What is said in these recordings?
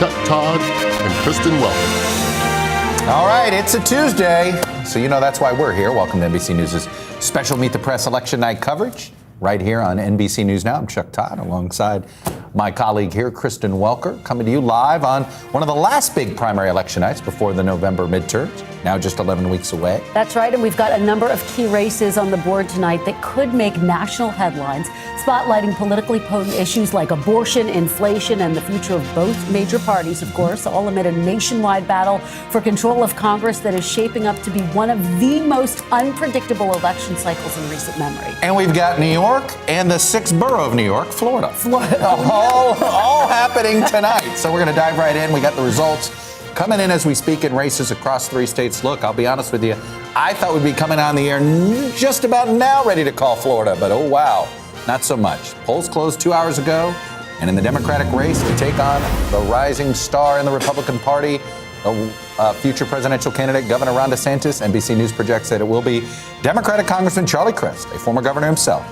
Todd, and Kristen Welker. All right, it's a Tuesday, so you know that's why we're here. Welcome to NBC News' special Meet the Press election night coverage right here on NBC News Now. I'm Chuck Todd alongside my colleague here, Kristen Welker, coming to you live on one of the last big primary election nights before the November midterms, now just 11 weeks away. That's right, and we've got a number of key races on the board tonight that could make national headlines, spotlighting politically potent issues like abortion, inflation, and the future of both major parties, of course, all amid a nationwide battle for control of Congress that is shaping up to be one of the most unpredictable election cycles in recent memory. And we've got New York and the sixth borough of New York, Florida. All happening tonight. So we're going to dive right in. We got the results coming in as we speak in races across 3 states. Look, I'll be honest with you, I thought we'd be coming on the air just about now ready to call Florida, but oh wow, not so much. Polls closed 2 hours ago, and in the Democratic race to take on the rising star in the Republican Party, future presidential candidate Governor Ron DeSantis, NBC News projects that it will be Democratic Congressman Charlie Crist, a former governor himself,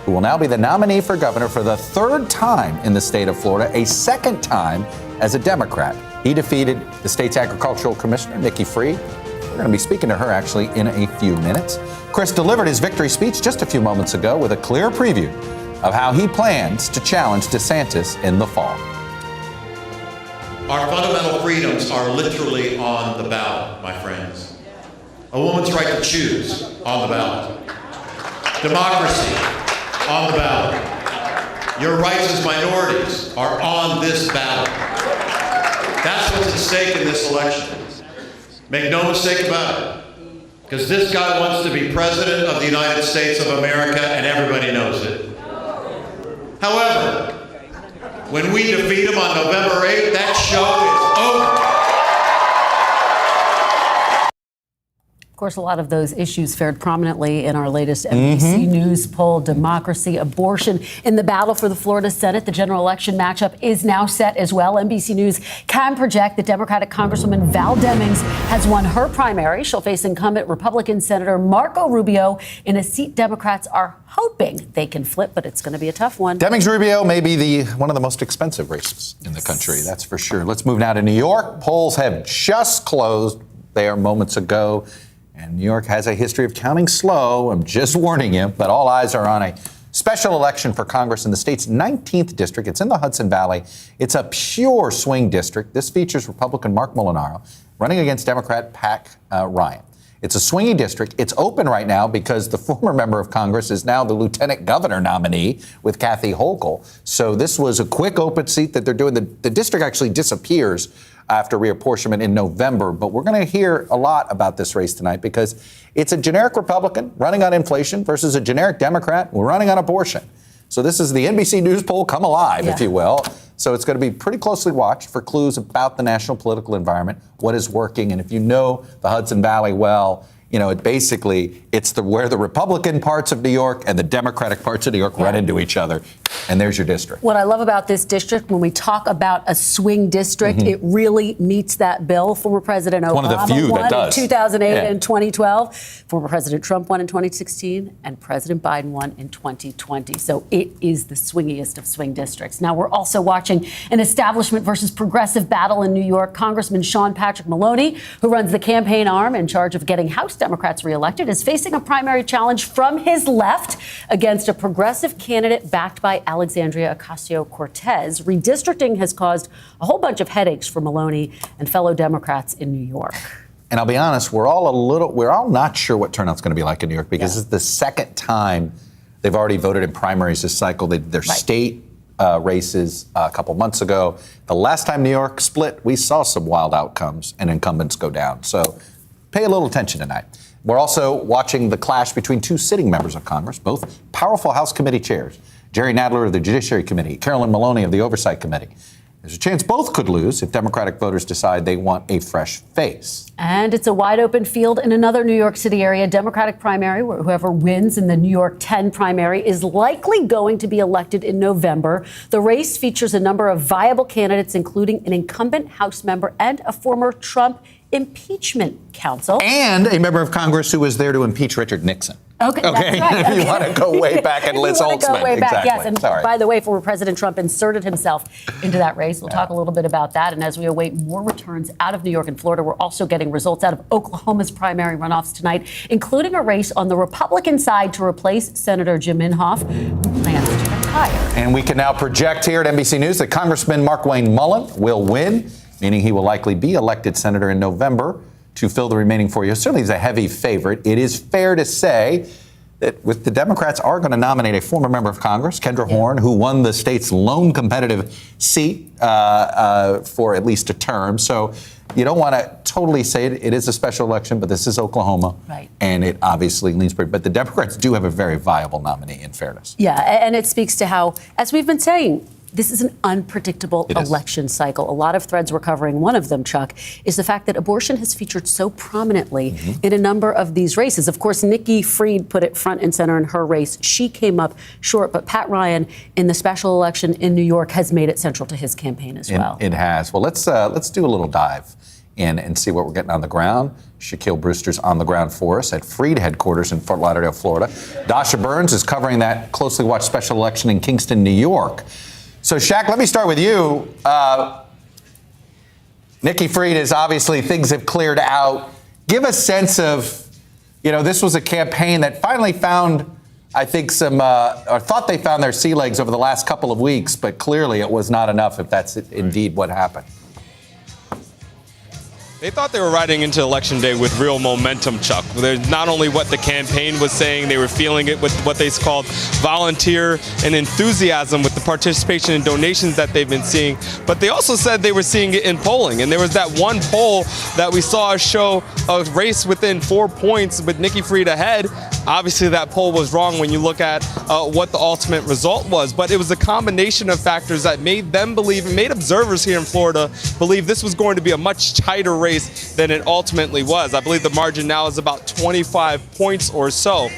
who will now be the nominee for governor for the 3rd time in the state of Florida, a 2nd time as a Democrat. He defeated the state's agricultural commissioner, Nikki Freed. We're going to be speaking to her actually in a few minutes. Crist delivered his victory speech just a few moments ago with a clear preview of how he plans to challenge DeSantis in the fall. Our fundamental freedoms are literally on the ballot, my friends. A woman's right to choose on the ballot. Democracy on the ballot. Your rights as minorities are on this ballot. That's what's at stake in this election. Make no mistake about it, because this guy wants to be president of the United States of America, and everybody knows it. However, when we defeat him on November 8th, that show is over. Of course, a lot of those issues fared prominently in our latest NBC News poll. Democracy, abortion. In the battle for the Florida Senate, the general election matchup is now set as well. NBC News can project that Democratic Congresswoman Val Demings has won her primary. She'll face incumbent Republican Senator Marco Rubio in a seat Democrats are hoping they can flip, but it's going to be a tough one. Demings-Rubio may be one of the most expensive races in the country, that's for sure. Let's move now to New York. Polls have just closed there moments ago. And New York has a history of counting slow. I'm just warning you, but all eyes are on a special election for Congress in the state's 19th district. It's in the Hudson Valley. It's a pure swing district. This features Republican Mark Molinaro running against Democrat Pat Ryan. It's a swingy district. It's open right now because the former member of Congress is now the lieutenant governor nominee with Kathy Hochul. So this was a quick open seat that they're doing. The district actually disappears after reapportionment in November. But we're going to hear a lot about this race tonight because it's a generic Republican running on inflation versus a generic Democrat running on abortion. So this is the NBC News poll come alive, if you will. So it's going to be pretty closely watched for clues about the national political environment, what is working. And if you know the Hudson Valley well, you know, it's where the Republican parts of New York and the Democratic parts of New York run into each other. And there's your district. What I love about this district, when we talk about a swing district, it really meets that bill. Former President Obama one of the few won that does. in 2008 and 2012. Former President Trump won in 2016, and President Biden won in 2020. So it is the swingiest of swing districts. Now, we're also watching an establishment versus progressive battle in New York. Congressman Sean Patrick Maloney, who runs the campaign arm in charge of getting House Democrats reelected, is facing a primary challenge from his left against a progressive candidate backed by Alexandria Ocasio-Cortez. Redistricting has caused a whole bunch of headaches for Maloney and fellow Democrats in New York. And I'll be honest, we're all not sure what turnout's going to be like in New York because it's the 2nd time they've already voted in primaries this cycle. Their state races a couple months ago. The last time New York split, we saw some wild outcomes and incumbents go down. So pay a little attention tonight. We're also watching the clash between 2 sitting members of Congress, both powerful House committee chairs. Jerry Nadler of the Judiciary Committee, Carolyn Maloney of the Oversight Committee. There's a chance both could lose if Democratic voters decide they want a fresh face. And it's a wide open field in another New York City area Democratic primary, where whoever wins in the New York 10 primary is likely going to be elected in November. The race features a number of viable candidates, including an incumbent House member and a former Trump impeachment counsel. And a member of Congress who was there to impeach Richard Nixon. Okay, that's Okay, right. if you want to go way back and Liz You wanna Holtzman. go way back, Exactly. yes. And Sorry. by the way, former President Trump inserted himself into that race. We'll talk a little bit about that. And as we await more returns out of New York and Florida, we're also getting results out of Oklahoma's primary runoffs tonight, including a race on the Republican side to replace Senator Jim Inhofe, who plans to retire. And we can now project here at NBC News that Congressman Markwayne Mullin will win, meaning he will likely be elected senator in November to fill the remaining 4 years. Certainly he's a heavy favorite. It is fair to say that with the Democrats are going to nominate a former member of Congress, Kendra Horn, who won the state's lone competitive seat for at least a term. So you don't want to totally say it is a special election, but this is Oklahoma. Right. And it obviously leans pretty. But the Democrats do have a very viable nominee, in fairness. Yeah, and it speaks to how, as we've been saying, this is an unpredictable election cycle. A lot of threads we're covering. One of them, Chuck, is the fact that abortion has featured so prominently in a number of these races. Of course, Nikki Fried put it front and center in her race. She came up short, but Pat Ryan in the special election in New York has made it central to his campaign as well. It has. Well, let's do a little dive in and see what we're getting on the ground. Shaquille Brewster's on the ground for us at Fried headquarters in Fort Lauderdale, Florida. Dasha Burns is covering that closely watched special election in Kingston, New York. So, Shaq, let me start with you. Nikki Fried is obviously, things have cleared out. Give a sense of, this was a campaign that finally found, I think, or thought they found their sea legs over the last couple of weeks, but clearly it was not enough if that's indeed what happened. They thought they were riding into Election Day with real momentum, Chuck. There's not only what the campaign was saying, they were feeling it with what they called volunteer and enthusiasm with the participation and donations that they've been seeing, but they also said they were seeing it in polling. And there was that one poll that we saw show a race within 4 points with Nikki Fried ahead. Obviously, that poll was wrong when you look at what the ultimate result was, but it was a combination of factors that made them believe, and made observers here in Florida believe this was going to be a much tighter race than it ultimately was. I believe the margin now is about 25 points or so.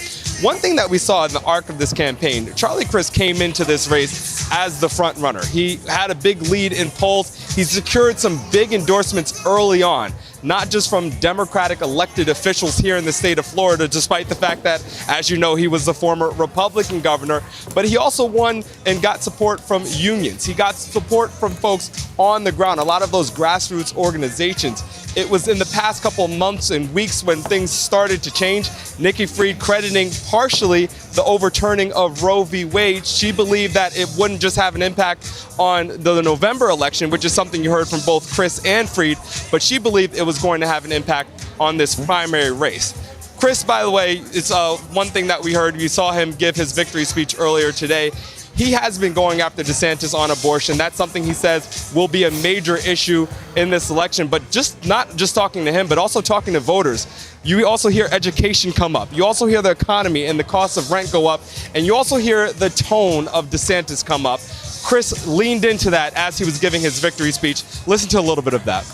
One thing that we saw in the arc of this campaign, Charlie Crist came into this race as the front runner. He had a big lead in polls. He secured some big endorsements early on, not just from Democratic elected officials here in the state of Florida, despite the fact that, as you know, he was the former Republican governor, but he also won and got support from unions. He got support from folks on the ground, a lot of those grassroots organizations. It was in the past couple of months and weeks when things started to change. Nikki Fried crediting partially the overturning of Roe v. Wade. She believed that it wouldn't just have an impact on the November election, which is something you heard from both Crist and Fried, but she believed it was going to have an impact on this primary race. Crist, by the way, it's one thing that we heard. You saw him give his victory speech earlier today. He has been going after DeSantis on abortion. That's something he says will be a major issue in this election, but not just talking to him, but also talking to voters. You also hear education come up. You also hear the economy and the cost of rent go up, and you also hear the tone of DeSantis come up. Crist leaned into that as he was giving his victory speech. Listen to a little bit of that.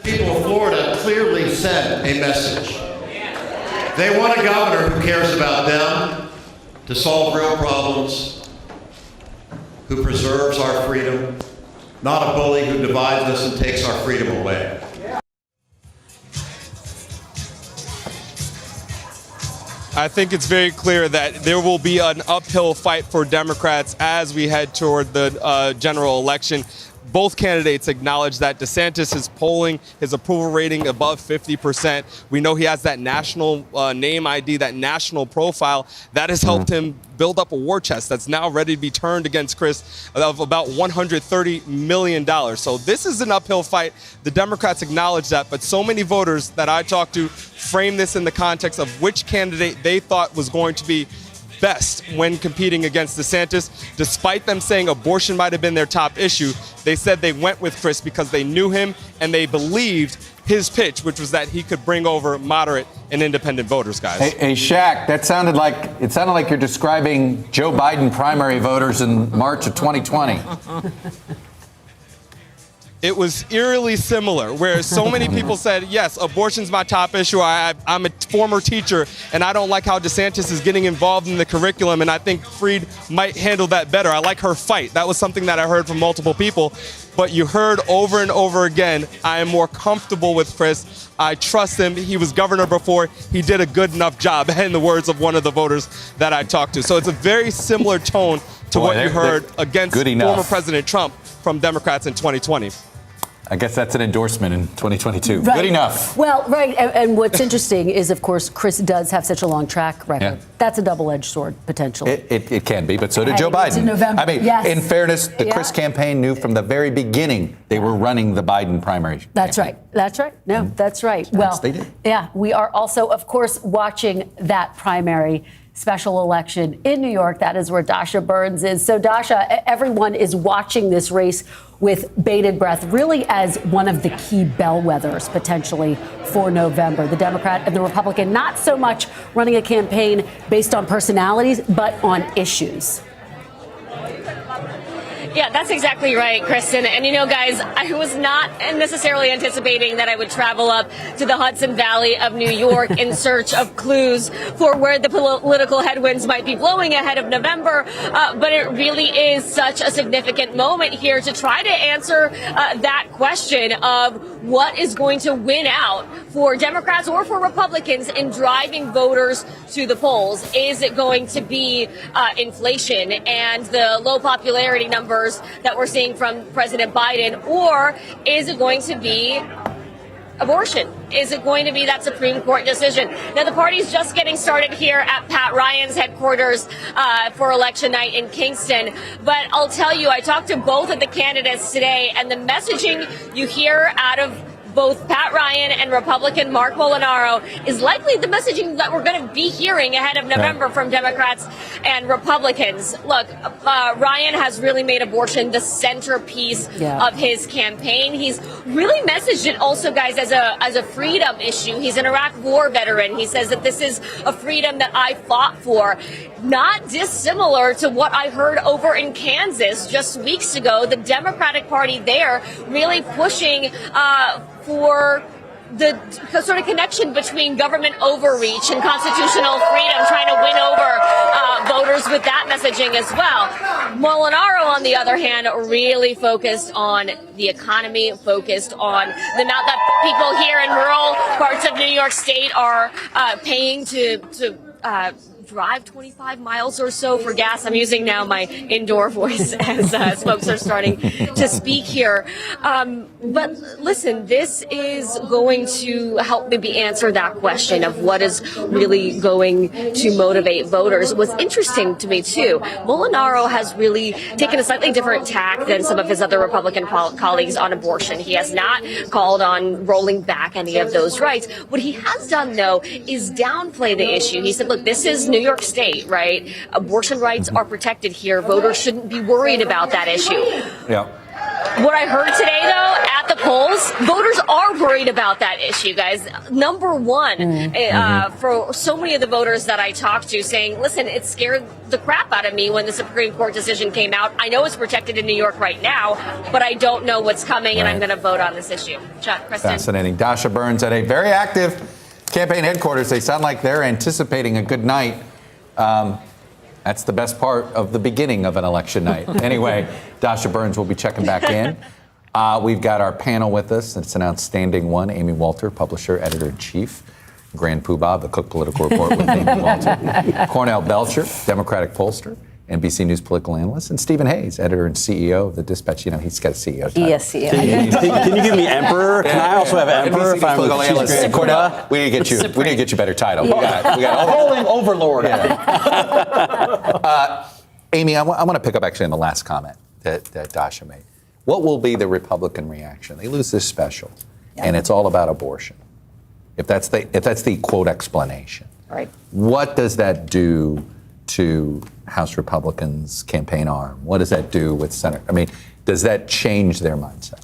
People of Florida clearly sent a message. They want a governor who cares about them, to solve real problems, who preserves our freedom, not a bully who divides us and takes our freedom away. I think it's very clear that there will be an uphill fight for Democrats as we head toward the general election. Both candidates acknowledge that DeSantis is polling his approval rating above 50%. We know he has that national name ID, that national profile that has helped him build up a war chest that's now ready to be turned against Crist of about $130 million. So this is an uphill fight. The Democrats acknowledge that, but so many voters that I talked to frame this in the context of which candidate they thought was going to be best when competing against DeSantis. Despite them saying abortion might have been their top issue, they said they went with Crist because they knew him and they believed his pitch, which was that he could bring over moderate and independent voters, guys. Hey, Shaq, it sounded like you're describing Joe Biden primary voters in March of 2020. it was eerily similar, where so many people said, yes, abortion's my top issue. I'm a former teacher, and I don't like how DeSantis is getting involved in the curriculum, and I think Freed might handle that better. I like her fight. That was something that I heard from multiple people. But you heard over and over again, I am more comfortable with Chris. I trust him. He was governor before. He did a good enough job, in the words of one of the voters that I talked to. So it's a very similar tone to what you heard against former President Trump from Democrats in 2020. I guess that's an endorsement in 2022. Right. Good enough. Well, right. And what's interesting is, of course, Chris does have such a long track record. Yeah. That's a double-edged sword, potentially. It can be, but so did Joe Biden. In November. I mean, yes. in fairness, the Chris campaign knew from the very beginning they were running the Biden primary. That's campaign. right. That's right. No, that's right. Well, they did. Yeah, we are also, of course, watching that primary special election in New York. That is where Dasha Burns is. So, Dasha, everyone is watching this race with bated breath, really as one of the key bellwethers potentially for November. The Democrat and the Republican, not so much running a campaign based on personalities, but on issues. Yeah, that's exactly right, Kristen. And you know, guys, I was not necessarily anticipating that I would travel up to the Hudson Valley of New York in search of clues for where the political headwinds might be blowing ahead of November. But it really is such a significant moment here to try to answer that question of what is going to win out for Democrats or for Republicans in driving voters to the polls. Is it going to be inflation and the low popularity numbers that we're seeing from President Biden, or is it going to be abortion? Is it going to be that Supreme Court decision? Now, the party's just getting started here at Pat Ryan's headquarters for election night in Kingston. But I'll tell you, I talked to both of the candidates today, and the messaging you hear out of both Pat Ryan and Republican Mark Molinaro is likely the messaging that we're going to be hearing ahead of November from Democrats and Republicans. Look, Ryan has really made abortion the centerpiece of his campaign. He's really messaged it also, guys, as a freedom issue. He's an Iraq war veteran. He says that this is a freedom that I fought for. Not dissimilar to what I heard over in Kansas just weeks ago. The Democratic Party there really pushing for the sort of connection between government overreach and constitutional freedom, trying to win over voters with that messaging as well. Molinaro, on the other hand, really focused on the economy, focused on the amount that people here in rural parts of New York State are paying to drive 25 miles or so for gas. I'm using now my indoor voice as folks are starting to speak here. But listen, this is going to help maybe answer that question of what is really going to motivate voters. What's interesting to me, too, Molinaro has really taken a slightly different tack than some of his other Republican colleagues on abortion. He has not called on rolling back any of those rights. What he has done, though, is downplay the issue. He said, look, this is New York State, right? Abortion rights are protected here. Voters shouldn't be worried about that issue. Yeah. What I heard today, though, at the polls, voters are worried about that issue, guys. Number one, for so many of the voters that I talked to, saying, listen, it scared the crap out of me when the Supreme Court decision came out. I know it's protected in New York right now, but I don't know what's coming, and I'm going to vote on this issue. Chuck, Kristen. Fascinating. Dasha Burns at a very active campaign headquarters. They sound like they're anticipating a good night. That's the best part of the beginning of an election night. Anyway, Dasha Burns will be checking back in. We've got our panel with us. It's an outstanding one. Amy Walter, publisher, editor-in-chief. Grand Poobah, the Cook Political Report with Amy Walter. Cornell Belcher, Democratic pollster. NBC News political analyst, and Stephen Hayes, editor and CEO of the Dispatch. You know, he's got a CEO title. Yes, CEO. Can you give me emperor? Can I also have emperor if I'm political analyst? Cornell, we need to get you a better title. Yeah. We got all polling overlord. Amy, I want to pick up actually on the last comment that Dasha made. What will be the Republican reaction? They lose this special, and it's all about abortion. If that's the quote explanation, Right. What does that do to House Republicans' campaign arm? What does that do with Senate? I mean, does that change their mindset?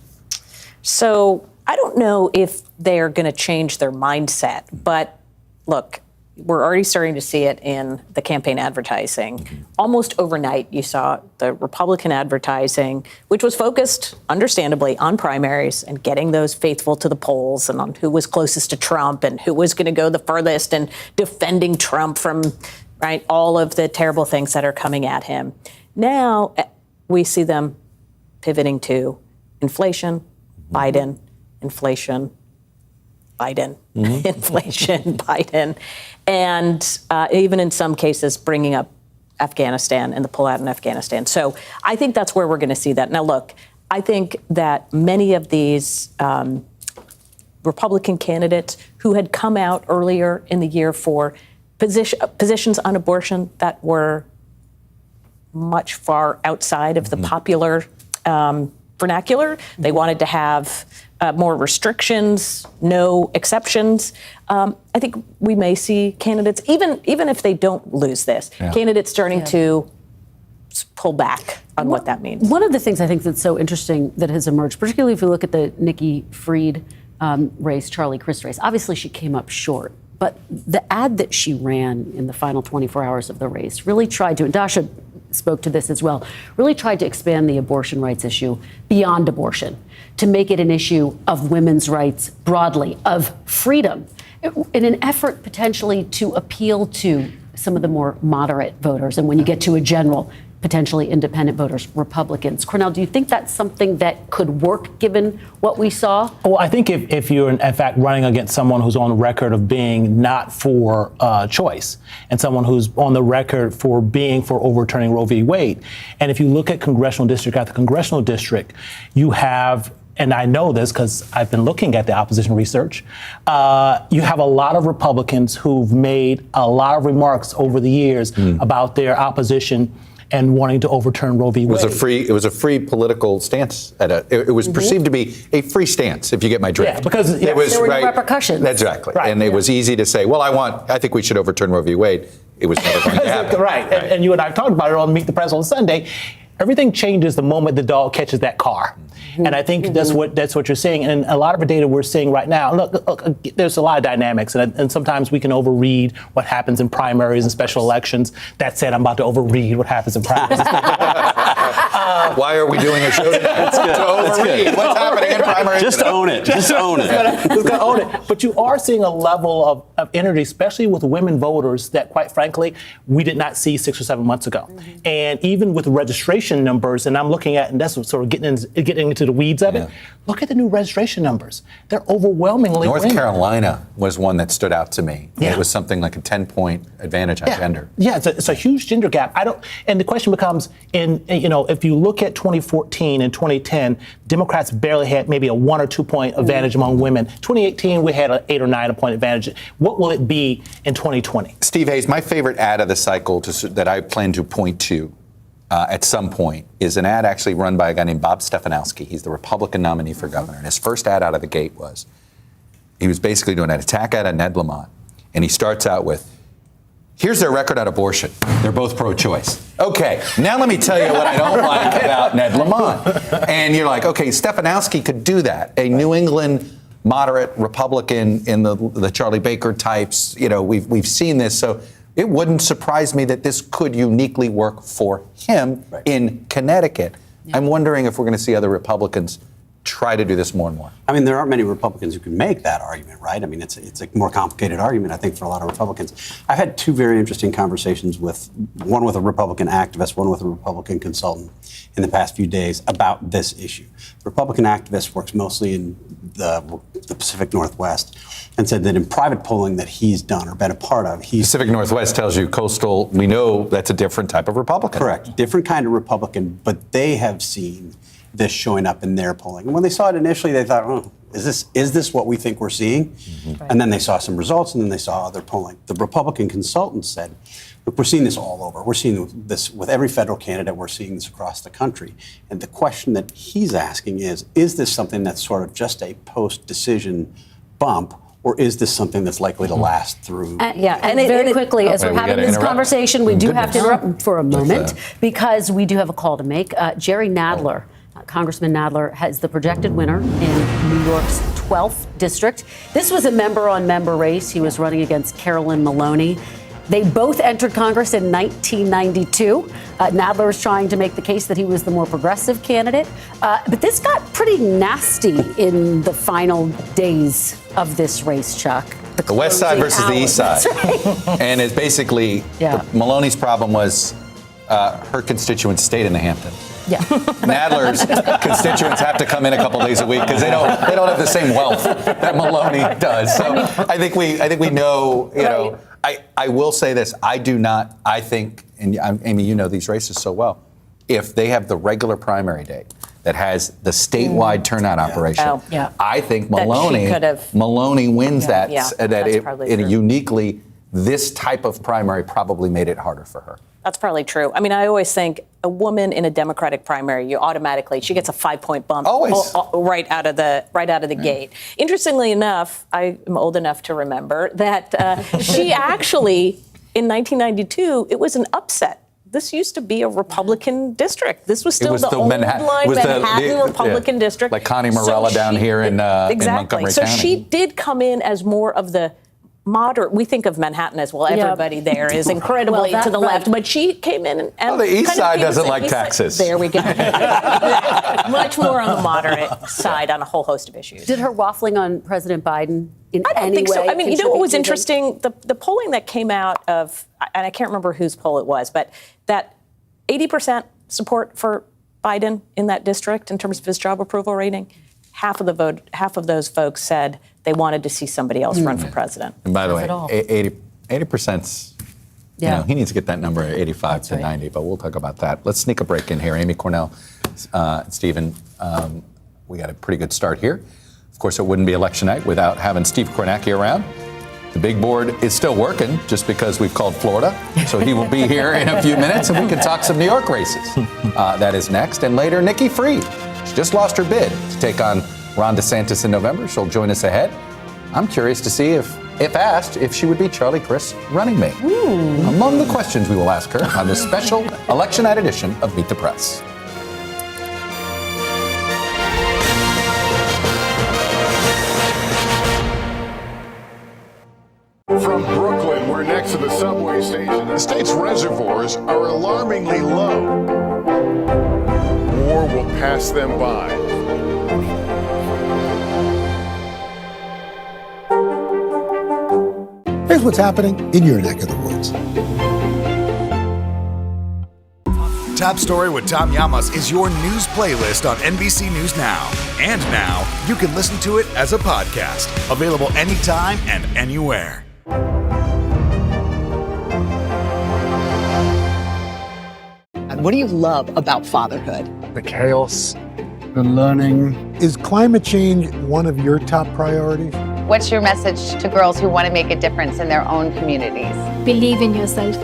So I don't know if they're going to change their mindset, but look, we're already starting to see it in the campaign advertising. Almost overnight, you saw the Republican advertising, which was focused, understandably, on primaries and getting those faithful to the polls and on who was closest to Trump and who was going to go the furthest and defending Trump from all of the terrible things that are coming at him. Now we see them pivoting to inflation, Biden, inflation, Biden, inflation, Biden, and even in some cases bringing up Afghanistan and the pullout in Afghanistan. So I think that's where we're going to see that. Now, look, I think that many of these Republican candidates who had come out earlier in the year for positions on abortion that were much far outside of the popular vernacular, they wanted to have more restrictions, no exceptions. I think we may see candidates, even if they don't lose this, candidates starting to pull back on what that means. One of the things I think that's so interesting that has emerged, particularly if you look at the Nikki Fried race, Charlie Crist race, obviously she came up short. But the ad that she ran in the final 24 hours of the race really tried to, and Dasha spoke to this as well, really tried to expand the abortion rights issue beyond abortion, to make it an issue of women's rights broadly, of freedom, in an effort potentially to appeal to some of the more moderate voters. And when you get to a general, potentially independent voters, Republicans. Cornell, do you think that's something that could work given what we saw? Well, I think if you're in fact running against someone who's on the record of being not for choice and someone who's on the record for being for overturning Roe v. Wade, and if you look at congressional district after congressional district, you have, and I know this because I've been looking at the opposition research, you have a lot of Republicans who've made a lot of remarks over the years about their opposition and wanting to overturn Roe v. Wade. It was a free political stance. It was perceived to be a free stance, if you get my drift. Yeah, because there were no repercussions. Exactly. Right. And it was easy to say, well, I think we should overturn Roe v. Wade. It was never going to happen. Right. And you and I talked about it on Meet the Press on Sunday. Everything changes the moment the dog catches that car. And I think that's what you're seeing. And a lot of the data we're seeing right now, look, there's a lot of dynamics. And sometimes we can overread what happens in primaries and special elections. That said, I'm about to overread what happens in primaries. Why are we doing a show tonight? To overread what's happening in primaries. Just own it. Just own it. Just gotta own it. But you are seeing a level of energy, especially with women voters, that quite frankly, we did not see 6 or 7 months ago. And even with registration numbers, and I'm looking at, and that's sort of getting into the weeds of it, look at the new registration numbers. They're overwhelmingly North women. Carolina was one that stood out to me. Yeah. It was something like a 10-point advantage on gender. Yeah, it's a huge gender gap. And the question becomes, if you look at 2014 and 2010, Democrats barely had maybe a 1 or 2 point advantage among women. 2018, we had an 8 or 9 point advantage. What will it be in 2020? Steve Hayes, my favorite ad of the cycle that I plan to point to at some point is an ad actually run by a guy named Bob Stefanowski. He's the Republican nominee for governor. And his first ad out of the gate was, he was basically doing an attack ad on Ned Lamont. And he starts out with, here's their record on abortion. They're both pro-choice. Okay, now let me tell you what I don't like about Ned Lamont. And you're like, okay, Stefanowski could do that. A New England moderate Republican in the Charlie Baker types, we've seen this. So it wouldn't surprise me that this could uniquely work for him in Connecticut. Yeah. I'm wondering if we're going to see other Republicans try to do this more and more. I mean, there aren't many Republicans who can make that argument, right? I mean, it's a more complicated argument, I think, for a lot of Republicans. I've had 2 very interesting conversations one with a Republican activist, one with a Republican consultant in the past few days about this issue. The Republican activist works mostly in the Pacific Northwest and said that in private polling that he's done or been a part of, Pacific Northwest tells you coastal, we know that's a different type of Republican. Correct. Different kind of Republican, but they have seen this showing up in their polling. And when they saw it initially, they thought, oh, is this what we think we're seeing? Right. And then they saw some results, and then they saw other polling. The Republican consultant said, look, we're seeing this all over. We're seeing this with every federal candidate. We're seeing this across the country. And the question that he's asking is this something that's sort of just a post-decision bump, or is this something that's likely to last through? And very quickly, as we're having this conversation, we do have to interrupt for a moment because we do have a call to make. Jerry Nadler Congressman Nadler is the projected winner in New York's 12th district. This was a member-on-member race. He was running against Carolyn Maloney. They both entered Congress in 1992. Nadler was trying to make the case that he was the more progressive candidate. But this got pretty nasty in the final days of this race, Chuck. The West Side versus the East Side. That's right. And it's basically, Maloney's problem was her constituents stayed in the Hamptons. Yeah. Nadler's constituents have to come in a couple days a week because they don't have the same wealth that Maloney does. So I think we know, you know, I will say this. I think, and Amy, you know these races so well, if they have the regular primary day that has the statewide turnout operation, I think Maloney wins that uniquely. This type of primary probably made it harder for her. That's probably true. I mean, I always think a woman in a Democratic primary, she gets a 5-point bump right out of the gate. Interestingly enough, I am old enough to remember that she actually, in 1992, it was an upset. This used to be a Republican district. This was still the old Manhattan Republican district. Like Connie Morella down here in Montgomery County. So she did come in as more of the moderate. We think of Manhattan as, well, everybody there is incredibly to the left, but she came in and the East Side doesn't like taxes. There we go. Much more on the moderate side on a whole host of issues. Did her waffling on President Biden in any way? I don't think so. I mean, you know what was interesting? The polling that came out of, and I can't remember whose poll it was, but that 80% support for Biden in that district in terms of his job approval rating. Half of those folks said they wanted to see somebody else run for president. And by the way, 80%'s, you know, he needs to get that number at 85 to 90, but we'll talk about that. Let's sneak a break in here. Amy Cornell, Stephen, we got a pretty good start here. Of course, it wouldn't be election night without having Steve Kornacki around. The big board is still working just because we've called Florida. So he will be here in a few minutes and we can talk some New York races. That is next. And later, Nikki Fried. She just lost her bid to take on Ron DeSantis in November. She'll join us ahead. I'm curious to see if asked, if she would be Charlie Crist's running mate. Among the questions we will ask her on this special election night edition of Meet the Press. From Brooklyn, we're next to the subway station. The state's reservoirs are alarmingly low. War will pass them by. Here's what's happening in your neck of the woods. Top Story with Tom Llamas is your news playlist on NBC News Now. And now, you can listen to it as a podcast. Available anytime and anywhere. And what do you love about fatherhood? The chaos, the learning. Is climate change one of your top priorities? What's your message to girls who want to make a difference in their own communities? Believe in yourself.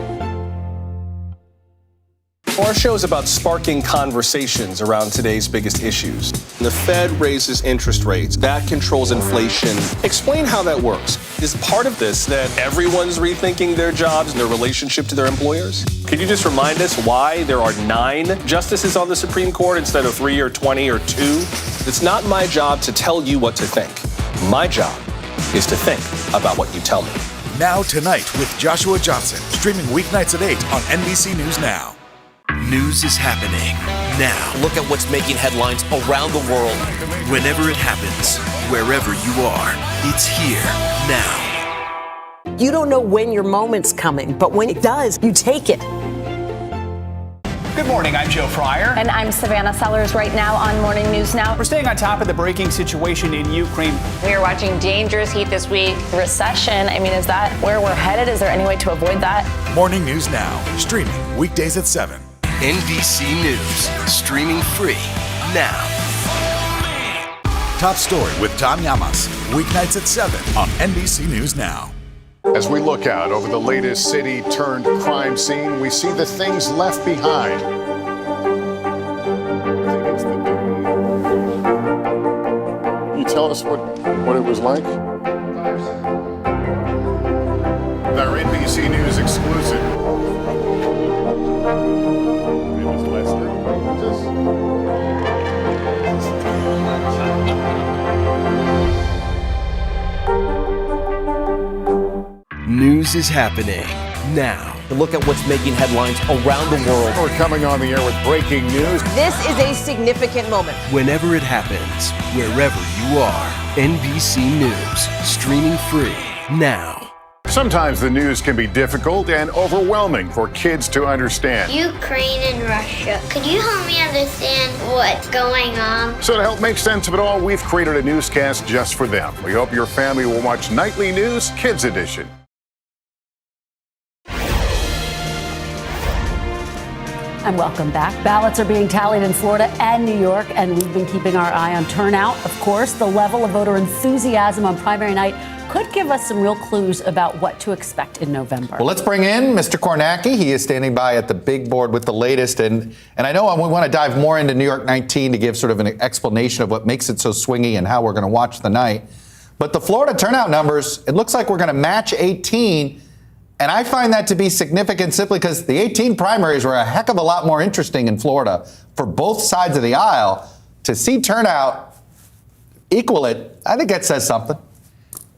Our show is about sparking conversations around today's biggest issues. The Fed raises interest rates. That controls inflation. Explain how that works. Is part of this that everyone's rethinking their jobs and their relationship to their employers? Could you just remind us why there are 9 justices on the Supreme Court instead of 3 or 20 or 2? It's not my job to tell you what to think. My job is to think about what you tell me. Now Tonight with Joshua Johnson, streaming weeknights at 8 on NBC News Now. News is happening now. Look at what's making headlines around the world. Whenever it happens, wherever you are, it's here now. You don't know when your moment's coming, but when it does, you take it. Good morning, I'm Joe Fryer. And I'm Savannah Sellers right now on Morning News Now. We're staying on top of the breaking situation in Ukraine. We are watching dangerous heat this week. Recession, I mean, is that where we're headed? Is there any way to avoid that? Morning News Now, streaming weekdays at 7. NBC News, streaming free now. Top Story with Tom Llamas, weeknights at 7 on NBC News Now. As we look out over the latest city-turned-crime scene, we see the things left behind. Can you tell us what it was like? Our NBC News exclusive. It was Lester. This is happening now. Look at what's making headlines around the world. We're coming on the air with breaking news. This is a significant moment. Whenever it happens, wherever you are, NBC News, streaming free now. Sometimes the news can be difficult and overwhelming for kids to understand. Ukraine and Russia. Could you help me understand what's going on? So to help make sense of it all, we've created a newscast just for them. We hope your family will watch Nightly News Kids Edition. And welcome back. Ballots are being tallied in Florida and New York, and we've been keeping our eye on turnout. Of course, the level of voter enthusiasm on primary night could give us some real clues about what to expect in November. Well, let's bring in Mr. Kornacki. He is standing by at the big board with the latest. And I know we want to dive more into New York 19 to give sort of an explanation of what makes it so swingy and how we're going to watch the night. But the Florida turnout numbers, it looks like we're going to match 18. And I find that to be significant simply because the 18 primaries were a heck of a lot more interesting in Florida for both sides of the aisle. To see turnout equal it, I think that says something.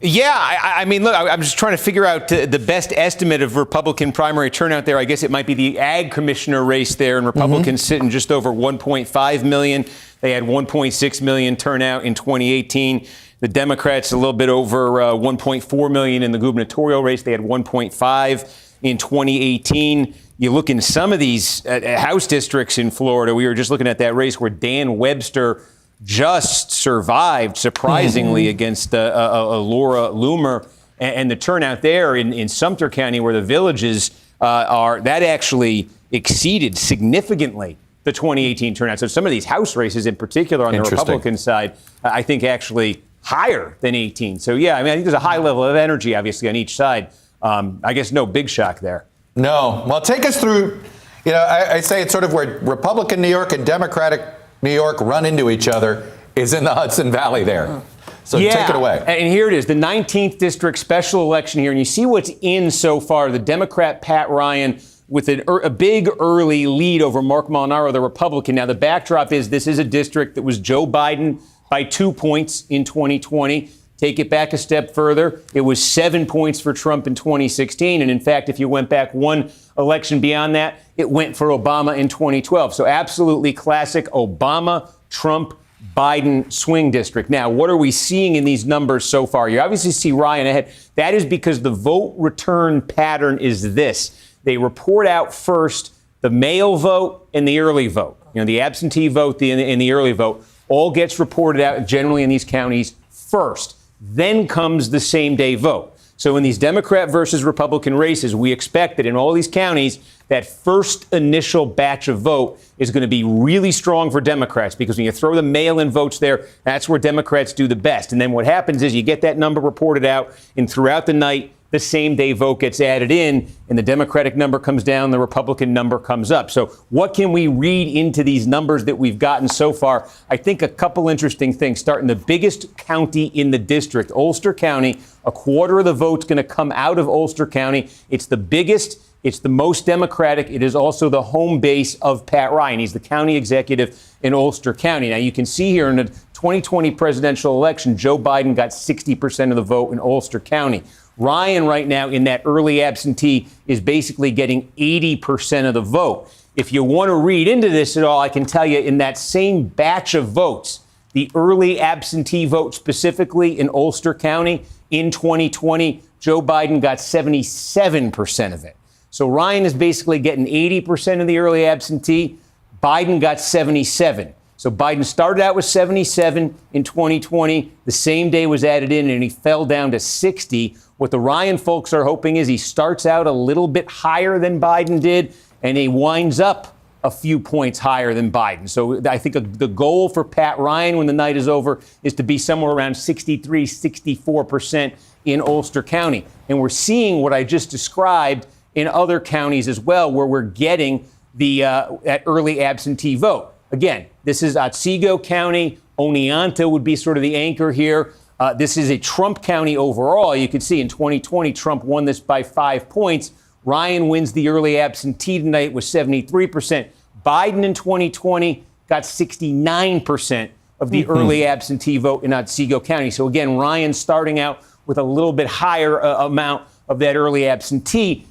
Yeah, I mean, look, I'm just trying to figure out the best estimate of Republican primary turnout there. I guess it might be the ag commissioner race there, and Republicans sitting just over 1.5 million. They had 1.6 million turnout in 2018. The Democrats a little bit over 1.4 million in the gubernatorial race. They had 1.5 in 2018. You look in some of these House districts in Florida. We were just looking at that race where Dan Webster just survived surprisingly against Laura Loomer, and the turnout there in Sumter County, where the villages are, that actually exceeded significantly the 2018 turnout. So some of these House races in particular on the Republican side, I think actually higher than 18. So, yeah, I mean, I think there's a high level of energy, obviously, on each side. I guess no big shock there. No. Well, take us through, I say it's sort of where Republican New York and Democratic New York run into each other is in the Hudson Valley there. So take it away. And here it is, the 19th district special election here. And you see what's in so far. The Democrat Pat Ryan with a big early lead over Mark Molinaro, the Republican. Now, the backdrop is this is a district that was Joe Biden by 2 points in 2020. Take it back a step further. It was 7 points for Trump in 2016. And in fact, if you went back one election beyond that, it went for Obama in 2012. So absolutely classic Obama, Trump, Biden swing district. Now, what are we seeing in these numbers so far? You obviously see Ryan ahead. That is because the vote return pattern is this. They report out first the mail vote and the early vote. The absentee vote and the early vote all gets reported out generally in these counties first. Then comes the same day vote. So in these Democrat versus Republican races, we expect that in all these counties, that first initial batch of vote is going to be really strong for Democrats, because when you throw the mail-in votes there, that's where Democrats do the best. And then what happens is you get that number reported out, and throughout the night, the same day vote gets added in, and the Democratic number comes down, the Republican number comes up. So what can we read into these numbers that we've gotten so far? I think a couple interesting things. Starting the biggest county in the district, Ulster County, a quarter of the vote's going to come out of Ulster County. It's the biggest. It's the most Democratic. It is also the home base of Pat Ryan. He's the county executive in Ulster County. Now, you can see here in the 2020 presidential election, Joe Biden got 60% of the vote in Ulster County. Ryan right now in that early absentee is basically getting 80% of the vote. If you want to read into this at all, I can tell you in that same batch of votes, the early absentee vote specifically in Ulster County in 2020, Joe Biden got 77% of it. So Ryan is basically getting 80% of the early absentee. Biden got 77. So Biden started out with 77 in 2020. The same day was added in, and he fell down to 60. What the Ryan folks are hoping is he starts out a little bit higher than Biden did, and he winds up a few points higher than Biden. So I think the goal for Pat Ryan when the night is over is to be somewhere around 63, 64% in Ulster County. And we're seeing what I just described in other counties as well, where we're getting that early absentee vote. Again, this is Otsego County. Oneonta would be sort of the anchor here. This is a Trump county overall. You can see in 2020, Trump won this by 5 points. Ryan wins the early absentee tonight with 73%. Biden in 2020 got 69% of the early absentee vote in Otsego County. So again, Ryan starting out with a little bit higher amount of that early absentee.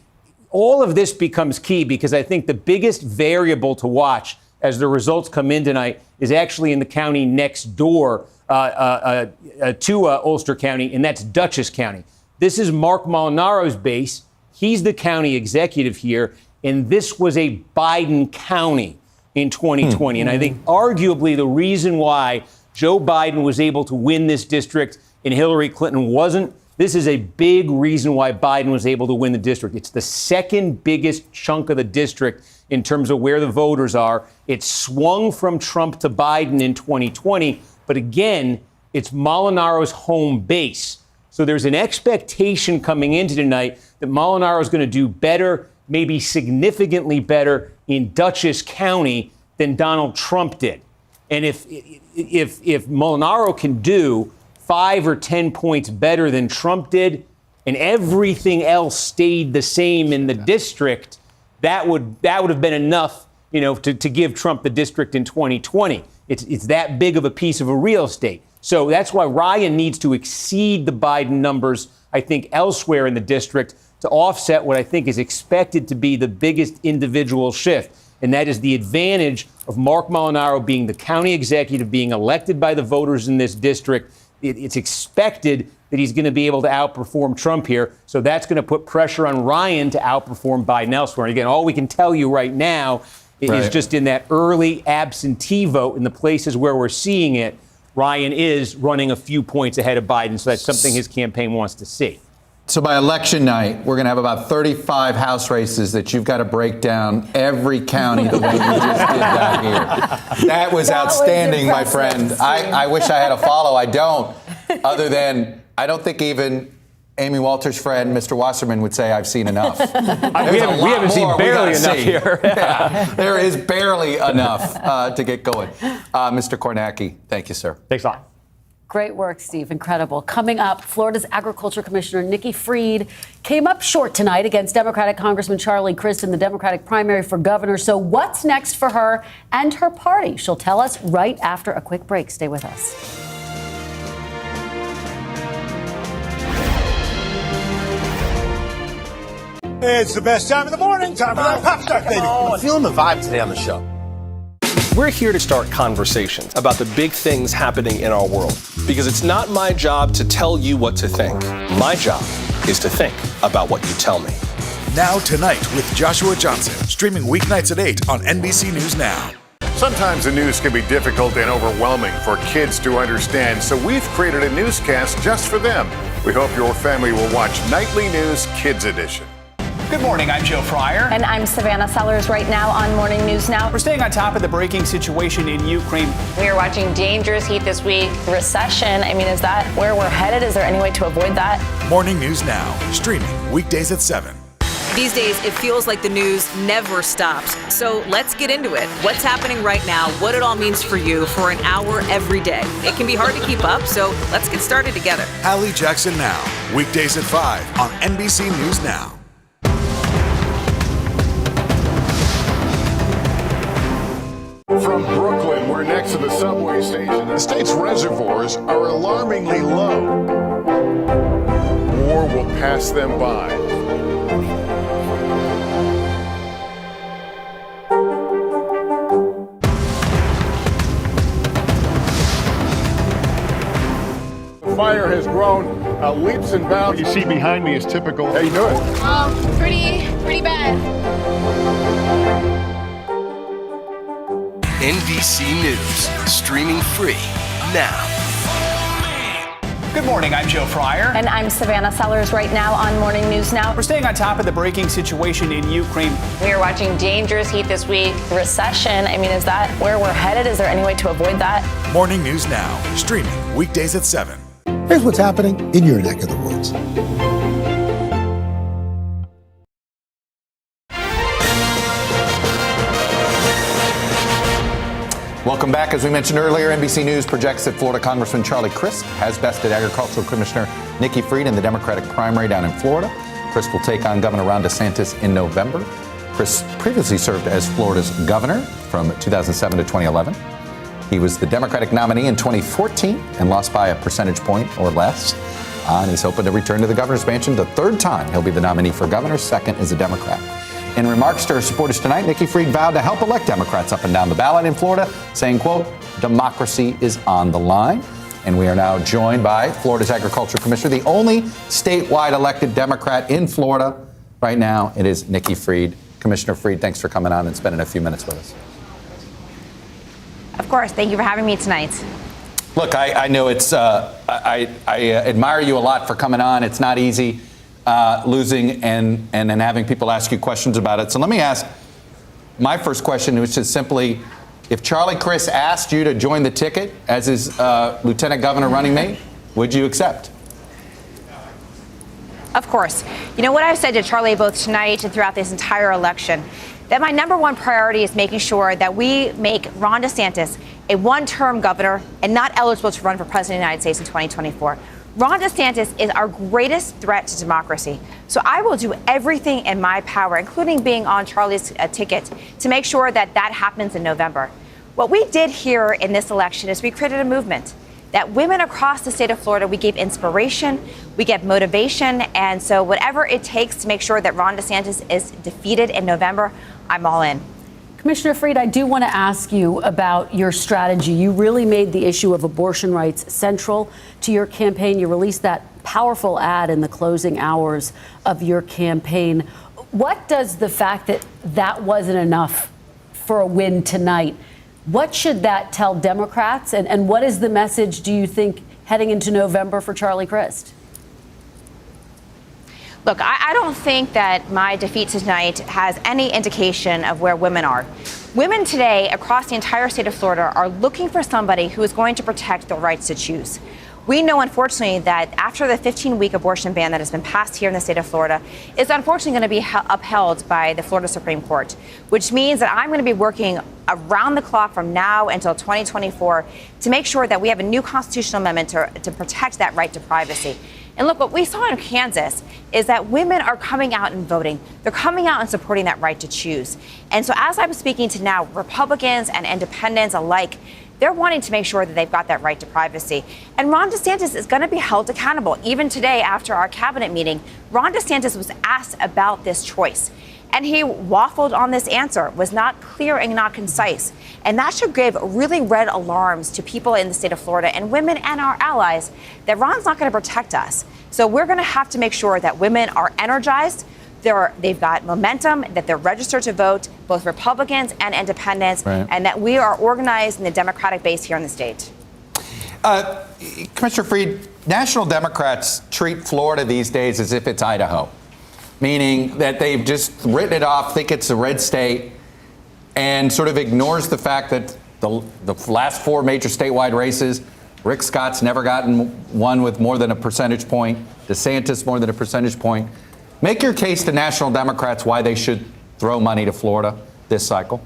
All of this becomes key because I think the biggest variable to watch as the results come in tonight is actually in the county next door to Ulster County, and that's Dutchess County. This is Mark Molinaro's base. He's the county executive here, and this was a Biden county in 2020. And I think arguably the reason why Joe Biden was able to win this district and Hillary Clinton wasn't, this is a big reason why Biden was able to win the district. It's the second biggest chunk of the district in terms of where the voters are. It swung from Trump to Biden in 2020, but again, it's Molinaro's home base. So there's an expectation coming into tonight that Molinaro is going to do better, maybe significantly better in Dutchess County than Donald Trump did. And if Molinaro can do 5 or 10 points better than Trump did, and everything else stayed the same in the district, that would have been enough, to give Trump the district in 2020. It's that big of a piece of a real estate. So that's why Ryan needs to exceed the Biden numbers, I think, elsewhere in the district to offset what I think is expected to be the biggest individual shift. And that is the advantage of Mark Molinaro being the county executive, being elected by the voters in this district. It's expected that he's going to be able to outperform Trump here. So that's going to put pressure on Ryan to outperform Biden elsewhere. And again, all we can tell you right now is just in that early absentee vote in the places where we're seeing it, Ryan is running a few points ahead of Biden. So that's something his campaign wants to see. So by election night, we're going to have about 35 House races that you've got to break down every county the way you just did that here. That was outstanding, my friend. I wish I had a follow. I don't. Other than, I don't think even Amy Walter's friend, Mr. Wasserman, would say I've seen enough. We haven't seen barely enough here. Yeah, there is barely enough to get going. Mr. Kornacki, thank you, sir. Thanks a lot. Great work, Steve. Incredible. Coming up, Florida's Agriculture Commissioner Nikki Fried came up short tonight against Democratic Congressman Charlie Crist in the Democratic primary for governor. So what's next for her and her party? She'll tell us right after a quick break. Stay with us. It's the best time of the morning. Time for that pop start, baby. I'm feeling the vibe today on the show. We're here to start conversations about the big things happening in our world, because it's not my job to tell you what to think. My job is to think about what you tell me. Now Tonight with Joshua Johnson, streaming weeknights at 8 on NBC News Now. Sometimes the news can be difficult and overwhelming for kids to understand, so we've created a newscast just for them. We hope your family will watch Nightly News Kids Edition. Good morning, I'm Joe Fryer. And I'm Savannah Sellers right now on Morning News Now. We're staying on top of the breaking situation in Ukraine. We are watching dangerous heat this week. Recession, is that where we're headed? Is there any way to avoid that? Morning News Now, streaming weekdays at 7. These days, it feels like the news never stops. So let's get into it. What's happening right now, what it all means for you for an hour every day. It can be hard to keep up, so let's get started together. Hallie Jackson Now, weekdays at 5 on NBC News Now. From Brooklyn, we're next to the subway station. The state's reservoirs are alarmingly low. War will pass them by. The fire has grown leaps and bounds. You see behind me is typical. How you doing? Pretty bad. NBC News, streaming free now. Good morning, I'm Joe Fryer. And I'm Savannah Sellers right now on Morning News Now. We're staying on top of the breaking situation in Ukraine. We are watching dangerous heat this week. Recession, is that where we're headed? Is there any way to avoid that? Morning News Now, streaming weekdays at 7. Here's what's happening in your neck of the woods. Welcome back. As we mentioned earlier, NBC News projects that Florida Congressman Charlie Crist has bested Agricultural Commissioner Nikki Fried in the Democratic primary down in Florida. Crist will take on Governor Ron DeSantis in November. Crist previously served as Florida's governor from 2007 to 2011. He was the Democratic nominee in 2014 and lost by a percentage point or less. And he's hoping to return to the governor's mansion the third time. He'll be the nominee for governor, second as a Democrat. In remarks to her supporters tonight, Nikki Fried vowed to help elect Democrats up and down the ballot in Florida, saying, quote, democracy is on the line. And we are now joined by Florida's Agriculture Commissioner, the only statewide elected Democrat in Florida right now. It is Nikki Fried. Commissioner Fried, thanks for coming on and spending a few minutes with us. Of course. Thank you for having me tonight. Look, I know it's, I admire you a lot for coming on. It's not easy losing and then having people ask you questions about it. So let me ask my first question, which is simply, if Charlie Crist asked you to join the ticket as his lieutenant governor running mate, would you accept? Of course. You know what I've said to Charlie both tonight and throughout this entire election, that my number one priority is making sure that we make Ron DeSantis a one-term governor and not eligible to run for president of the United States in 2024. Ron DeSantis is our greatest threat to democracy. So I will do everything in my power, including being on Charlie's ticket, to make sure that that happens in November. What we did here in this election is we created a movement that women across the state of Florida, we gave inspiration, we gave motivation, and so whatever it takes to make sure that Ron DeSantis is defeated in November, I'm all in. Commissioner Fried, I do want to ask you about your strategy. You really made the issue of abortion rights central to your campaign. You released that powerful ad in the closing hours of your campaign. What does the fact that that wasn't enough for a win tonight, what should that tell Democrats? And what is the message, do you think, heading into November for Charlie Crist? Look, I don't think that my defeat tonight has any indication of where women are. Women today across the entire state of Florida are looking for somebody who is going to protect their rights to choose. We know, unfortunately, that after the 15-week abortion ban that has been passed here in the state of Florida, it's unfortunately going to be upheld by the Florida Supreme Court, which means that I'm going to be working around the clock from now until 2024 to make sure that we have a new constitutional amendment to protect that right to privacy. And look, what we saw in Kansas is that women are coming out and voting. They're coming out and supporting that right to choose. And so as I'm speaking to now Republicans and independents alike, they're wanting to make sure that they've got that right to privacy. And Ron DeSantis is going to be held accountable. Even today, after our cabinet meeting, Ron DeSantis was asked about this choice. And he waffled on this answer, was not clear and not concise. And that should give really red alarms to people in the state of Florida and women and our allies that Ron's not going to protect us. So we're going to have to make sure that women are energized, they've got momentum, that they're registered to vote, both Republicans and independents, right, and that we are organized in the Democratic base here in the state. Commissioner Fried, national Democrats treat Florida these days as if it's Idaho, meaning that they've just written it off, think it's a red state, and sort of ignores the fact that the last four major statewide races, Rick Scott's never gotten one with more than a percentage point, DeSantis more than a percentage point. Make your case to national Democrats why they should throw money to Florida this cycle.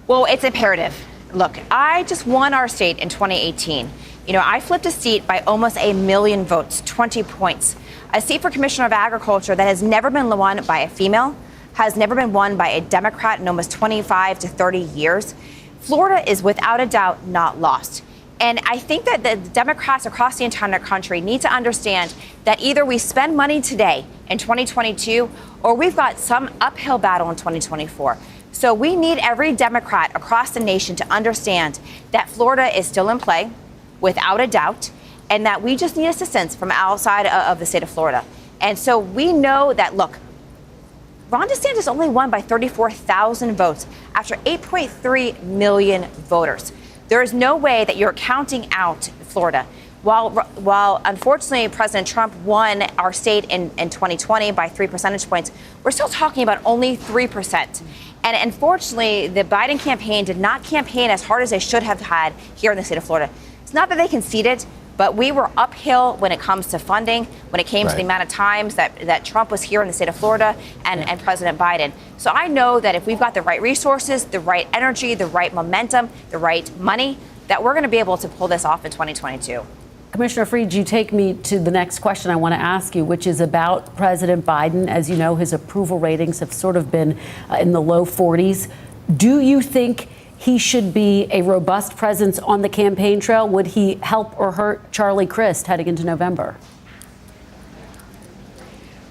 Well, it's imperative. Look, I just won our state in 2018. You know, I flipped a seat by almost 1 million votes, 20 points. A seat for Commissioner of Agriculture that has never been won by a female, has never been won by a Democrat in almost 25 to 30 years. Florida is without a doubt not lost. And I think that the Democrats across the entire country need to understand that either we spend money today in 2022 or we've got some uphill battle in 2024. So we need every Democrat across the nation to understand that Florida is still in play, without a doubt, and that we just need assistance from outside of the state of Florida. And so we know that, look, Ron DeSantis only won by 34,000 votes after 8.3 million voters. There is no way that you're counting out Florida. While unfortunately President Trump won our state in 2020 by 3 percentage points, we're still talking about only 3%. And unfortunately, the Biden campaign did not campaign as hard as they should have had here in the state of Florida. It's not that they conceded, but we were uphill when it comes to funding, when it came to the amount of times that Trump was here in the state of Florida and President Biden. So I know that if we've got the right resources, the right energy, the right momentum, the right money, that we're going to be able to pull this off in 2022. Commissioner Fried, you take me to the next question I want to ask you, which is about President Biden. As you know, his approval ratings have sort of been in the low 40s. Do you think he should be a robust presence on the campaign trail? Would he help or hurt Charlie Crist heading into November?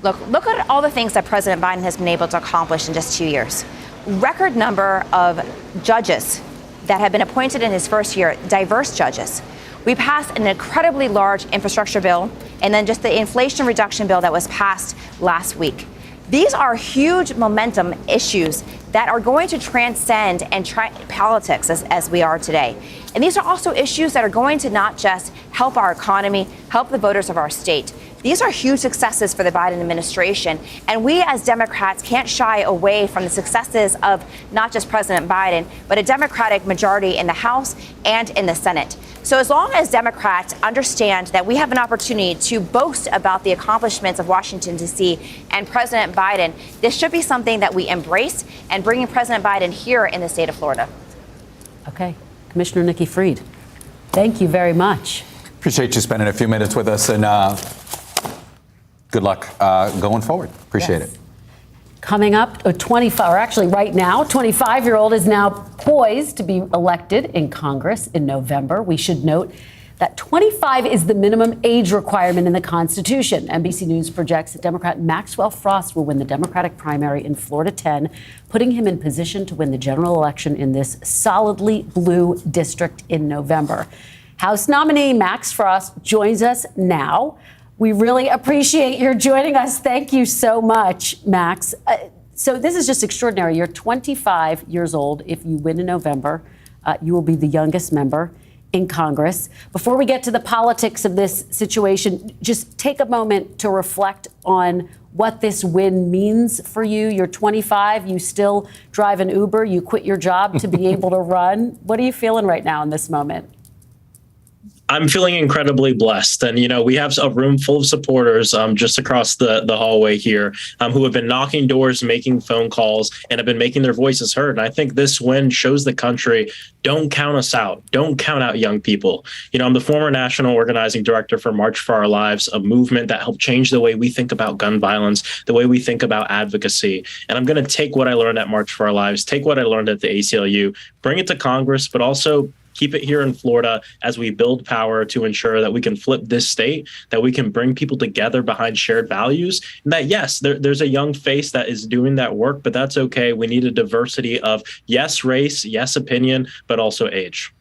Look at all the things that President Biden has been able to accomplish in just 2 years. Record number of judges that have been appointed in his first year, diverse judges. We passed an incredibly large infrastructure bill, and then just the Inflation Reduction Bill that was passed last week. These are huge momentum issues that are going to transcend and politics as we are today. And these are also issues that are going to not just help our economy, help the voters of our state. These are huge successes for the Biden administration. And we as Democrats can't shy away from the successes of not just President Biden, but a Democratic majority in the House and in the Senate. So as long as Democrats understand that we have an opportunity to boast about the accomplishments of Washington, D.C. and President Biden, this should be something that we embrace, and bringing President Biden here in the state of Florida. Okay. Commissioner Nikki Fried, thank you very much. Appreciate you spending a few minutes with us, and good luck going forward. Appreciate it. Coming up, a 25, or actually right now, 25-year-old is now poised to be elected in Congress in November. We should note that 25 is the minimum age requirement in the Constitution. NBC News projects that Democrat Maxwell Frost will win the Democratic primary in Florida 10, putting him in position to win the general election in this solidly blue district in November. House nominee Max Frost joins us now. We really appreciate your joining us. Thank you so much, Max. So this is just extraordinary. You're 25 years old. If you win in November, you will be the youngest member in Congress. Before we get to the politics of this situation, just take a moment to reflect on what this win means for you. You're 25. You still drive an Uber. You quit your job to be able to run. What are you feeling right now in this moment? I'm feeling incredibly blessed. And, we have a room full of supporters just across the hallway here who have been knocking doors, making phone calls, and have been making their voices heard. And I think this win shows the country, don't count us out. Don't count out young people. I'm the former national organizing director for March for Our Lives, a movement that helped change the way we think about gun violence, the way we think about advocacy. And I'm going to take what I learned at March for Our Lives, take what I learned at the ACLU, bring it to Congress, but also keep it here in Florida as we build power to ensure that we can flip this state, that we can bring people together behind shared values, and that, yes, there's a young face that is doing that work, but that's okay. We need a diversity of, yes, race, yes, opinion, but also age.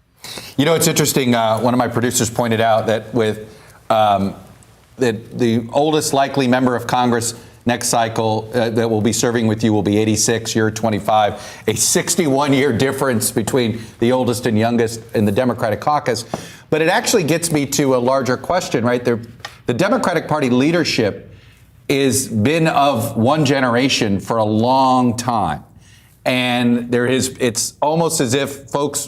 It's interesting. One of my producers pointed out that with the oldest likely member of Congress next cycle that will be serving with you will be 86, you're 25, a 61-year difference between the oldest and youngest in the Democratic caucus. But it actually gets me to a larger question, right? The Democratic Party leadership has been of one generation for a long time. And it's almost as if folks,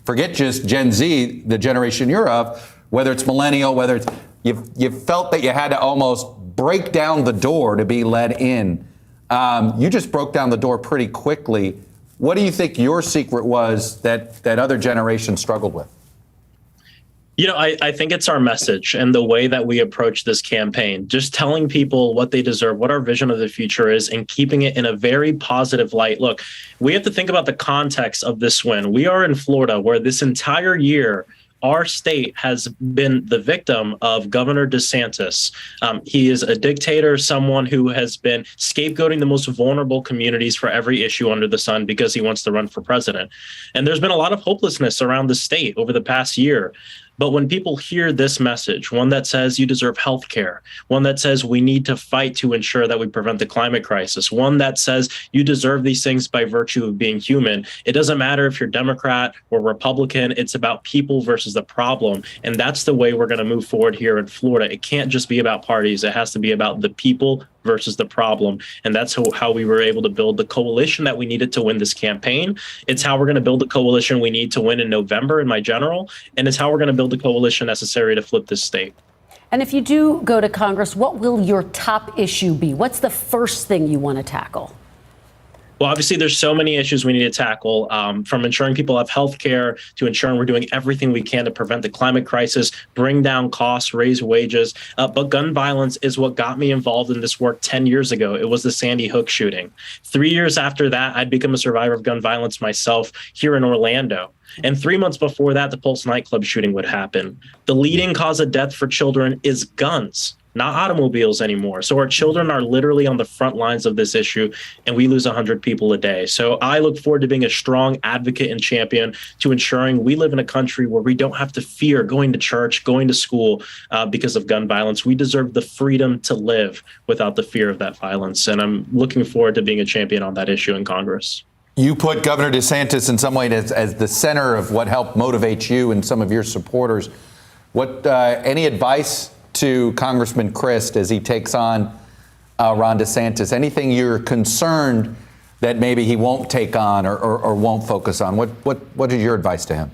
forget just Gen Z, the generation you're of, whether it's millennial, whether it's, you felt that you had to almost break down the door to be let in. You just broke down the door pretty quickly. What do you think your secret was that other generations struggled with? I think it's our message and the way that we approach this campaign, just telling people what they deserve, what our vision of the future is, and keeping it in a very positive light. Look, we have to think about the context of this win. We are in Florida, where this entire year, our state has been the victim of Governor DeSantis. He is a dictator, someone who has been scapegoating the most vulnerable communities for every issue under the sun because he wants to run for president. And there's been a lot of hopelessness around the state over the past year. But when people hear this message, one that says you deserve health care, one that says we need to fight to ensure that we prevent the climate crisis, one that says you deserve these things by virtue of being human, it doesn't matter if you're Democrat or Republican, it's about people versus the problem. And that's the way we're going to move forward here in Florida. It can't just be about parties. It has to be about the people versus the problem. And that's how we were able to build the coalition that we needed to win this campaign. It's how we're going to build the coalition we need to win in November in my general. And it's how we're going to build the coalition necessary to flip this state. And if you do go to Congress, what will your top issue be? What's the first thing you want to tackle? Well, obviously, there's so many issues we need to tackle, from ensuring people have health care to ensuring we're doing everything we can to prevent the climate crisis, bring down costs, raise wages. But gun violence is what got me involved in this work 10 years ago. It was the Sandy Hook shooting. 3 years after that, I'd become a survivor of gun violence myself here in Orlando. And 3 months before that, the Pulse nightclub shooting would happen. The leading cause of death for children is guns, not automobiles anymore. So our children are literally on the front lines of this issue, and we lose 100 people a day. So I look forward to being a strong advocate and champion to ensuring we live in a country where we don't have to fear going to church, going to school because of gun violence. We deserve the freedom to live without the fear of that violence. And I'm looking forward to being a champion on that issue in Congress. You put Governor DeSantis in some way as the center of what helped motivate you and some of your supporters. What any advice to Congressman Christ as he takes on Ron DeSantis? Anything you're concerned that maybe he won't take on or won't focus on? What is your advice to him?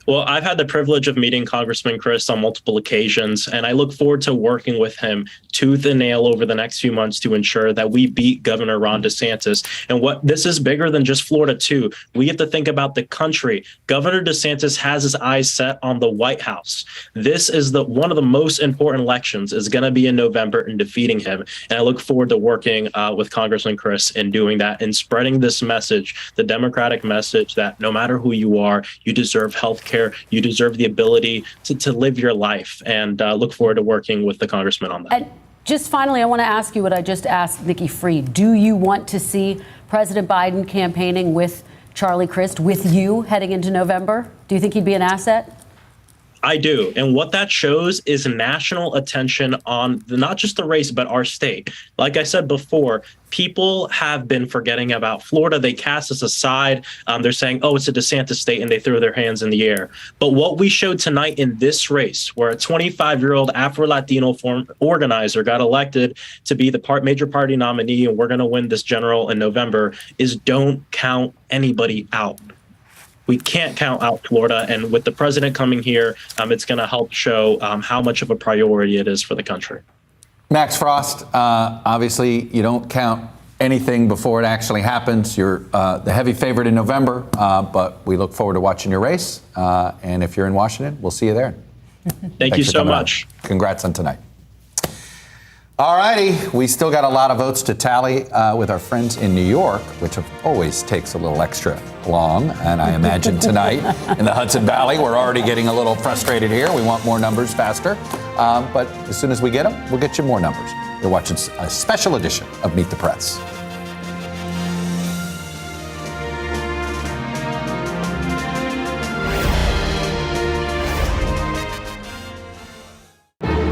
Well, I've had the privilege of meeting Congressman Christ on multiple occasions, and I look forward to working with him tooth and nail over the next few months to ensure that we beat Governor Ron DeSantis. And what this is bigger than just Florida, too. We have to think about the country. Governor DeSantis has his eyes set on the White House. This is one of the most important elections is going to be in November and defeating him. And I look forward to working with Congressman Christ in doing that and spreading this message, the Democratic message that no matter who you are, you deserve health care. You deserve the ability to live your life, and look forward to working with the congressman on that. And just finally, I want to ask you what I just asked Nikki Fried. Do you want to see President Biden campaigning with Charlie Crist, with you heading into November? Do you think he'd be an asset? I do. And what that shows is national attention on not just the race, but our state. Like I said before, people have been forgetting about Florida. They cast us aside. They're saying, oh, it's a DeSantis state, and they throw their hands in the air. But what we showed tonight in this race, where a 25-year-old Afro-Latino organizer got elected to be the major party nominee, and we're going to win this general in November, is don't count anybody out. We can't count out Florida. And with the president coming here, it's going to help show how much of a priority it is for the country. Max Frost, obviously you don't count anything before it actually happens. You're the heavy favorite in November, but we look forward to watching your race. And if you're in Washington, we'll see you there. Thank you so much. Congrats on tonight. All righty. We still got a lot of votes to tally with our friends in New York, which always takes a little extra long. And I imagine tonight in the Hudson Valley, we're already getting a little frustrated here. We want more numbers faster. But as soon as we get them, we'll get you more numbers. You're watching a special edition of Meet the Press.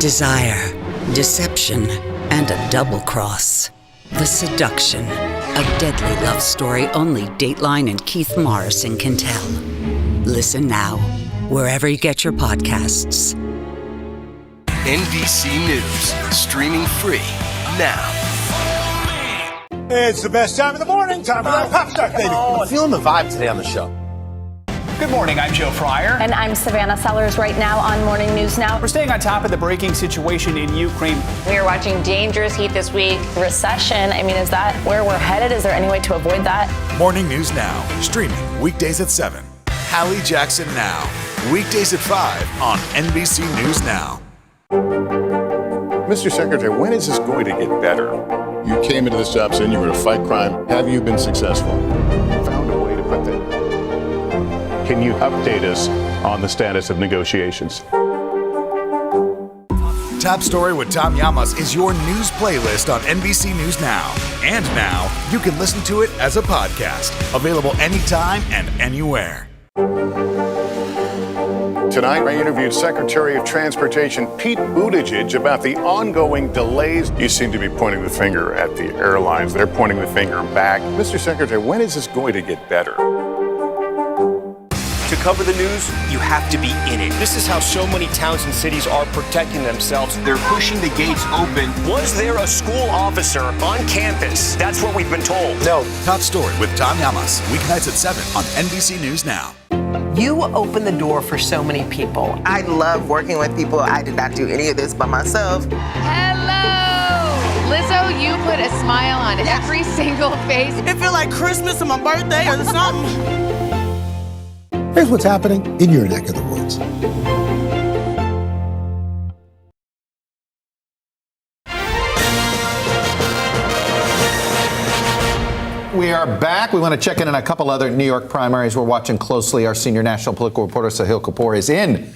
Desire, deception, and a double cross. The seduction, a deadly love story only Dateline and Keith Morrison can tell. Listen now, wherever you get your podcasts. NBC News, streaming free now. It's the best time of the morning. Time for that pop start, baby. I'm feeling the vibe today on the show. Good morning, I'm Joe Fryer. And I'm Savannah Sellers right now on Morning News Now. We're staying on top of the breaking situation in Ukraine. We are watching dangerous heat this week. Recession, I mean, is that where we're headed? Is there any way to avoid that? Morning News Now, streaming weekdays at 7. Hallie Jackson Now, weekdays at 5 on NBC News Now. Mr. Secretary, when is this going to get better? You came into this job saying you were going to fight crime. Have you been successful? Found a way to put that. Can you update us on the status of negotiations? Top Story with Tom Llamas is your news playlist on NBC News Now. And now, you can listen to it as a podcast. Available anytime and anywhere. Tonight, I interviewed Secretary of Transportation Pete Buttigieg about the ongoing delays. You seem to be pointing the finger at the airlines. They're pointing the finger back. Mr. Secretary, when is this going to get better? To cover the news, you have to be in it. This is how so many towns and cities are protecting themselves. They're pushing the gates open. Was there a school officer on campus? That's what we've been told. No. Top Story with Tom Llamas, weeknights at 7 on NBC News Now. You open the door for so many people. I love working with people. I did not do any of this by myself. Hello! Lizzo you put a smile on every single face. It feels like Christmas or my birthday or something. Here's what's happening in your neck of the woods. We are back. We want to check in on a couple other New York primaries we're watching closely. Our senior national political reporter, Sahil Kapoor, is in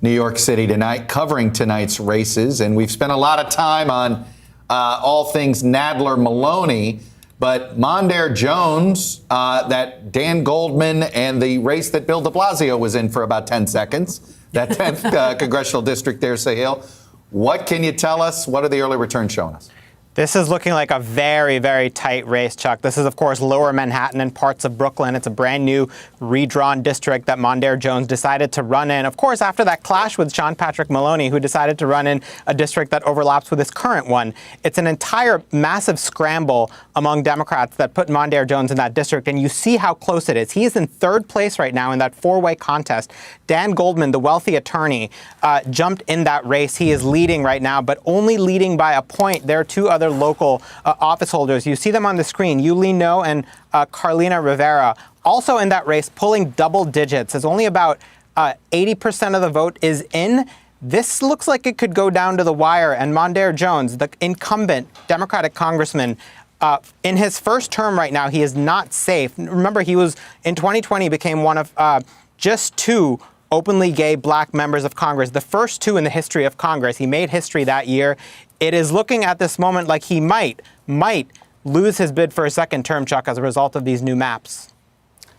New York City tonight, covering tonight's races. And we've spent a lot of time on all things Nadler-Maloney. But Mondaire Jones, that Dan Goldman, and the race that Bill de Blasio was in for about 10 seconds, that 10th congressional district there, Sahil. What can you tell us? What are the early returns showing us? This is looking like a very, very tight race, Chuck. This is, of course, Lower Manhattan and parts of Brooklyn. It's a brand new redrawn district that Mondaire Jones decided to run in. Of course, after that clash with Sean Patrick Maloney, who decided to run in a district that overlaps with his current one. It's an entire massive scramble among Democrats that put Mondaire Jones in that district. And you see how close it is. He is in third place right now in that four-way contest. Dan Goldman, the wealthy attorney, jumped in that race. He is leading right now, but only leading by a point. There are two other local office holders. You see them on the screen, Yuli No and Carlina Rivera, also in that race, pulling double digits. As only about 80% of the vote is in. This looks like it could go down to the wire. And Mondaire Jones, the incumbent Democratic congressman, in his first term right now, he is not safe. Remember, he was, in 2020, became one of just two openly gay black members of Congress, the first two in the history of Congress. He made history that year. It is looking at this moment like he might lose his bid for a second term, Chuck, as a result of these new maps.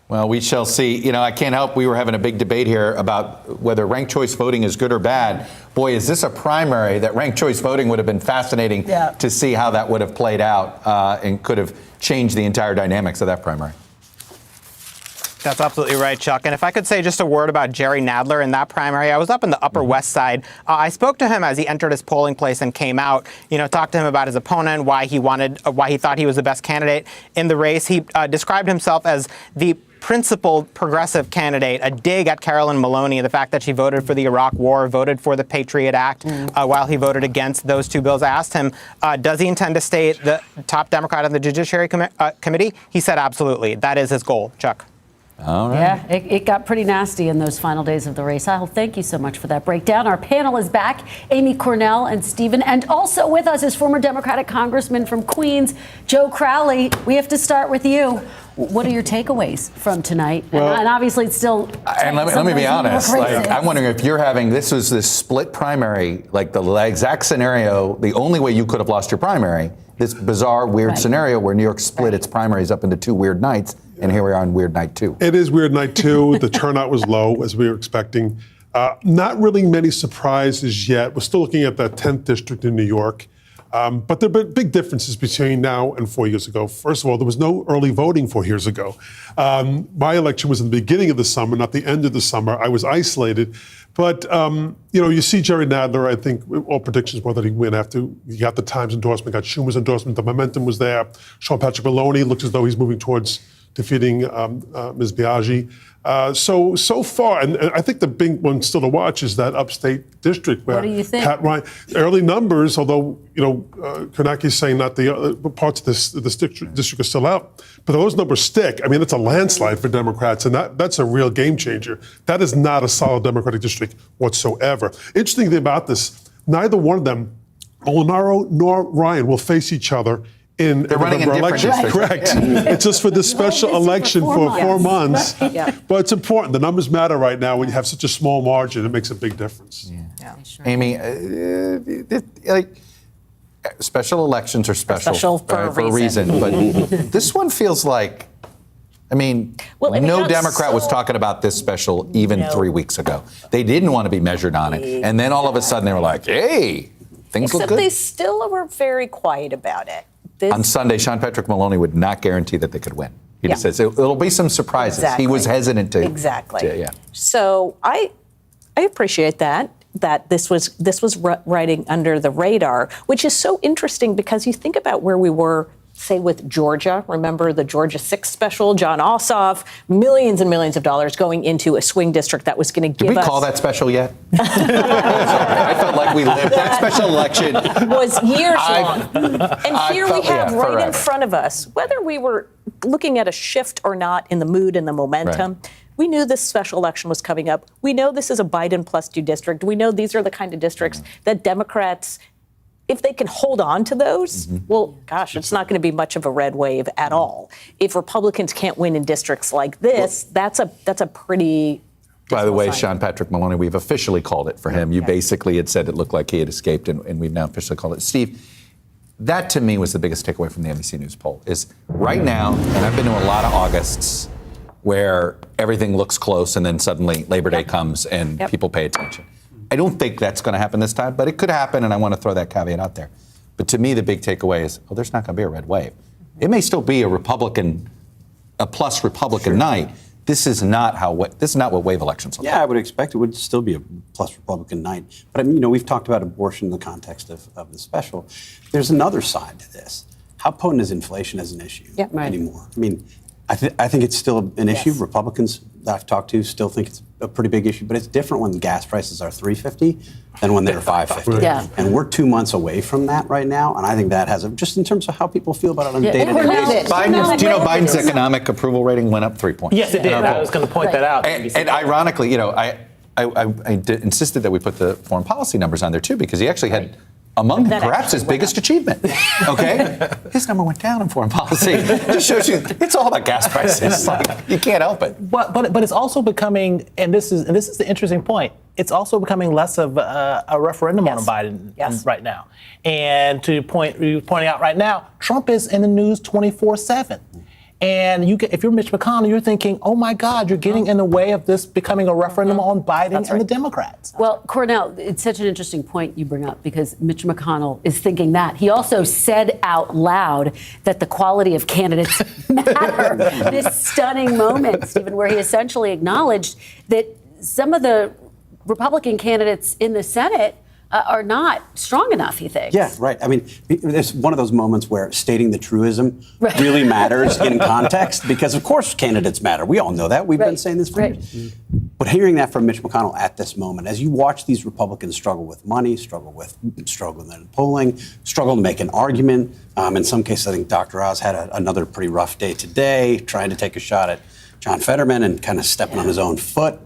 Well, we shall see. You know, I can't help. We were having a big debate here about whether ranked choice voting is good or bad. Boy, is this a primary that ranked choice voting would have been fascinating to see how that would have played out and could have changed the entire dynamics of that primary. That's absolutely right, Chuck. And if I could say just a word about Jerry Nadler in that primary, I was up in the Upper West Side. I spoke to him as he entered his polling place and came out, talked to him about his opponent, why he thought he was the best candidate in the race. He described himself as the principled progressive candidate, a dig at Carolyn Maloney, the fact that she voted for the Iraq War, voted for the Patriot Act, while he voted against those two bills. I asked him, does he intend to stay the top Democrat on the Judiciary Committee? He said absolutely. That is his goal, Chuck. All right. Yeah, it got pretty nasty in those final days of the race. Sahil, thank you so much for that breakdown. Our panel is back, Amy Cornell and Stephen, and also with us is former Democratic Congressman from Queens, Joe Crowley. We have to start with you. What are your takeaways from tonight? Well, and obviously it's still... And let me be honest, I'm wondering if you're having, this split primary, like the exact scenario, the only way you could have lost your primary, this bizarre, weird scenario where New York split its primaries up into two weird nights. And here we are on Weird Night 2. It is Weird Night 2. The turnout was low, as we were expecting. Not really many surprises yet. We're still looking at that 10th district in New York. But there are big differences between now and 4 years ago. First of all, there was no early voting 4 years ago. My election was in the beginning of the summer, not the end of the summer. I was isolated. But, you see Jerry Nadler, I think all predictions were that he'd win after he got the Times endorsement, got Schumer's endorsement. The momentum was there. Sean Patrick Maloney looks as though he's moving towards defeating Ms. Biaggi. So far, and I think the big one still to watch is that upstate district where what do you think? Pat Ryan, early numbers, although, Kornacki is saying that the other parts of this district are still out, but those numbers stick. I mean, it's a landslide for Democrats, and that's a real game changer. That is not a solid Democratic district whatsoever. Interesting thing about this, neither one of them, Molinaro nor Ryan, will face each other in They're running in different districts. Correct. It's just for this special election for 4 months. Yeah. But it's important. The numbers matter right now. When you have such a small margin, it makes a big difference. Yeah. Amy, special elections are special for a reason. But this one feels like, no Democrat was talking about this special even 3 weeks ago. They didn't want to be measured on it. And then all of a sudden they were like, hey, things look good. Except they still were very quiet about it. On Sunday, Sean Patrick Maloney would not guarantee that they could win. He just says it'll be some surprises. Exactly. He was hesitant to. Exactly. Yeah. So I appreciate that this was riding under the radar, which is so interesting because you think about where we were say with Georgia, remember the Georgia 6 special, John Ossoff, millions and millions of dollars going into a swing district that was going to give us... Did we call that special yet? Sorry, I felt like we lived that special election. Was years long. And here we have right forever. in front of us, whether we were looking at a shift or not in the mood and the momentum, we knew this special election was coming up. We know this is a Biden +2 district. We know these are the kind of districts that Democrats, if they can hold on to those, well, gosh, it's not going to be much of a red wave at all. If Republicans can't win in districts like this, that's a pretty... By the way, Sean Patrick Maloney, we've officially called it for him. You basically had said it looked like he had escaped, and we've now officially called it. Steve, that to me was the biggest takeaway from the NBC News poll, is right now, and I've been to a lot of Augusts where everything looks close and then suddenly Labor Day comes and people pay attention. I don't think that's going to happen this time, but it could happen, and I want to throw that caveat out there. But to me, the big takeaway is, there's not going to be a red wave. It may still be a plus Republican night. This is not what wave elections look like. Yeah, I would expect it would still be a plus Republican night. But we've talked about abortion in the context of the special. There's another side to this. How potent is inflation as an issue anymore? I mean, I think it's still an issue. Republicans that I've talked to still think it's a pretty big issue, but it's different when gas prices are $3.50 than when they're $5.50. Yeah. And we're 2 months away from that right now, and I think that has just in terms of how people feel about it on a day-to-day basis. Do you know Biden's economic approval rating went up 3 points? Yes, it did. I was going to point that out. And ironically, I insisted that we put the foreign policy numbers on there too, because he actually had among perhaps his biggest achievement. Okay, his number went down in foreign policy. Just shows you it's all about gas prices. Like, you can't help it. But it's also becoming, and this is the interesting point. It's also becoming less of a referendum on Biden right now. And to you're pointing out right now, Trump is in the news 24/7. And if you're Mitch McConnell, you're thinking, oh my God, you're getting in the way of this becoming a referendum on Biden and the Democrats. Well, Cornell, it's such an interesting point you bring up, because Mitch McConnell is thinking that. He also said out loud that the quality of candidates matter. This stunning moment, Stephen, where he essentially acknowledged that some of the Republican candidates in the Senate are not strong enough, he thinks. Yeah, right. I mean, there's one of those moments where stating the truism really matters in context, because of course candidates matter. We all know that. We've been saying this for years. But hearing that from Mitch McConnell at this moment, as you watch these Republicans struggle with money, struggle in polling, struggle to make an argument. In some cases, I think Dr. Oz had another pretty rough day today, trying to take a shot at John Fetterman and kind of stepping on his own foot.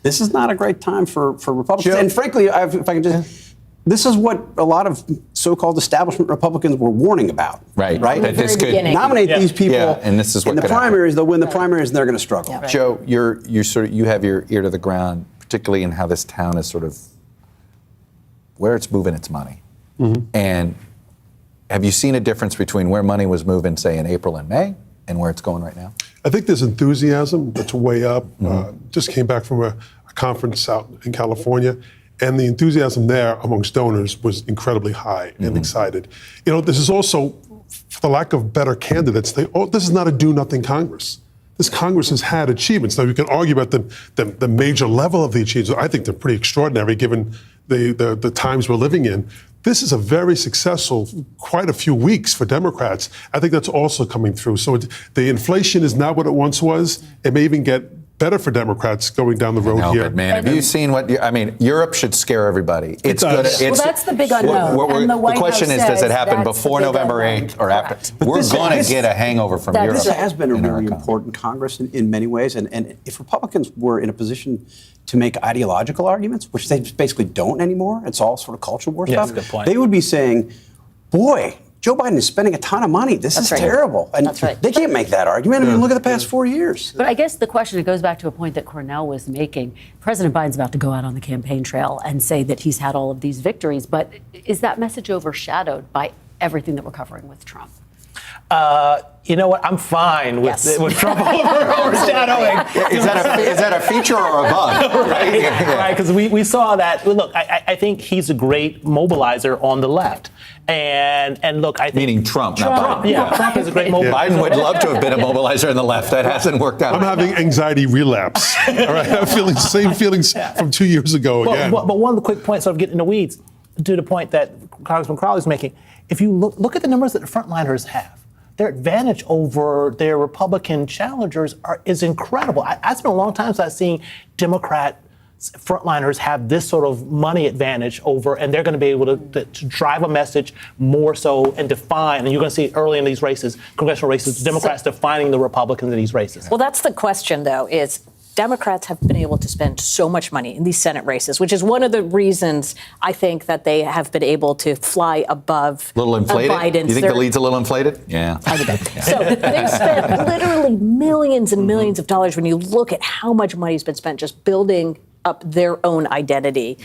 This is not a great time for Republicans. And frankly, if I can just, this is what a lot of so-called establishment Republicans were warning about. Right. That this could nominate these people and this is what in the primaries. They'll win the primaries, and they're going to struggle. Joe, you have your ear to the ground, particularly in how this town is sort of where it's moving its money. And have you seen a difference between where money was moving, say, in April and May, and where it's going right now? I think there's enthusiasm that's way up. Just came back from a conference out in California, and the enthusiasm there amongst donors was incredibly high and excited. This is also, for the lack of better candidates, this is not a do-nothing Congress. This Congress has had achievements. Now, you can argue about the major level of the achievements. I think they're pretty extraordinary given the times we're living in. This is a very successful, quite a few weeks for Democrats. I think that's also coming through. So the inflation is not what it once was. It may even get better for Democrats going down the road here. Man, have you seen Europe should scare everybody. It's good. Well, that's the big unknown. The question is, does it happen before November 8th or after? We're going to get a hangover from Europe. This has been a really important Congress in many ways. And if Republicans were in a position to make ideological arguments, which they basically don't anymore, it's all sort of culture war stuff, that's a good point. They would be saying, boy, Joe Biden is spending a ton of money. This is terrible. And they can't make that argument. I mean, look at the past 4 years. But I guess the question, it goes back to a point that Cornell was making. President Biden's about to go out on the campaign trail and say that he's had all of these victories. But is that message overshadowed by everything that we're covering with Trump? You know what? I'm fine with Trump overshadowing. Is that a feature or a bug? Right, because we saw that. Look, I think he's a great mobilizer on the left. And look, I think... Meaning Trump, not Biden. Yeah, Trump is a great mobilizer. Biden would love to have been a mobilizer on the left. That hasn't worked out. I'm having anxiety relapse. All right, I'm feeling the same feelings from 2 years ago again. But one of the quick points, sort of getting in the weeds, to the point that Congressman Crowley's making, if you look at the numbers that the frontliners have, their advantage over their Republican challengers is incredible. It's been a long time since I've seen Democrat frontliners have this sort of money advantage over, and they're going to be able to drive a message more so and define. And you're going to see early in these races, congressional races, Democrats defining the Republicans in these races. Well, that's the question, though, is Democrats have been able to spend so much money in these Senate races, which is one of the reasons I think that they have been able to fly above little inflated? Biden's. You think the lead's a little inflated? Yeah. So they've spent literally millions and millions of dollars when you look at how much money has been spent just building up their own identity.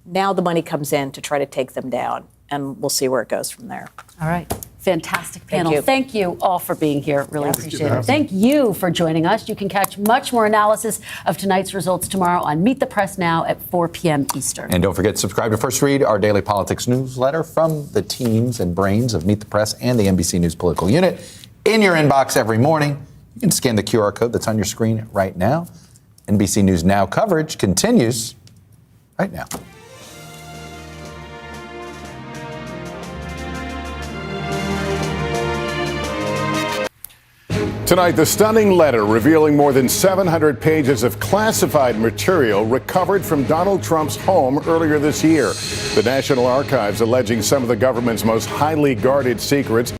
Now the money comes in to try to take them down, and we'll see where it goes from there. All right. Fantastic panel. you. Thank you all for being here. Really appreciate it. Thank you for joining us. You can catch much more analysis of tonight's results tomorrow on Meet the Press Now at 4 p.m. Eastern. And don't forget to subscribe to First Read, our daily politics newsletter from the teams and brains of Meet the Press and the NBC News Political Unit in your inbox every morning. You can scan the QR code that's on your screen right now. NBC News Now coverage continues right now. Tonight, the stunning letter revealing more than 700 pages of classified material recovered from Donald Trump's home earlier this year. The National Archives alleging some of the government's most highly guarded secrets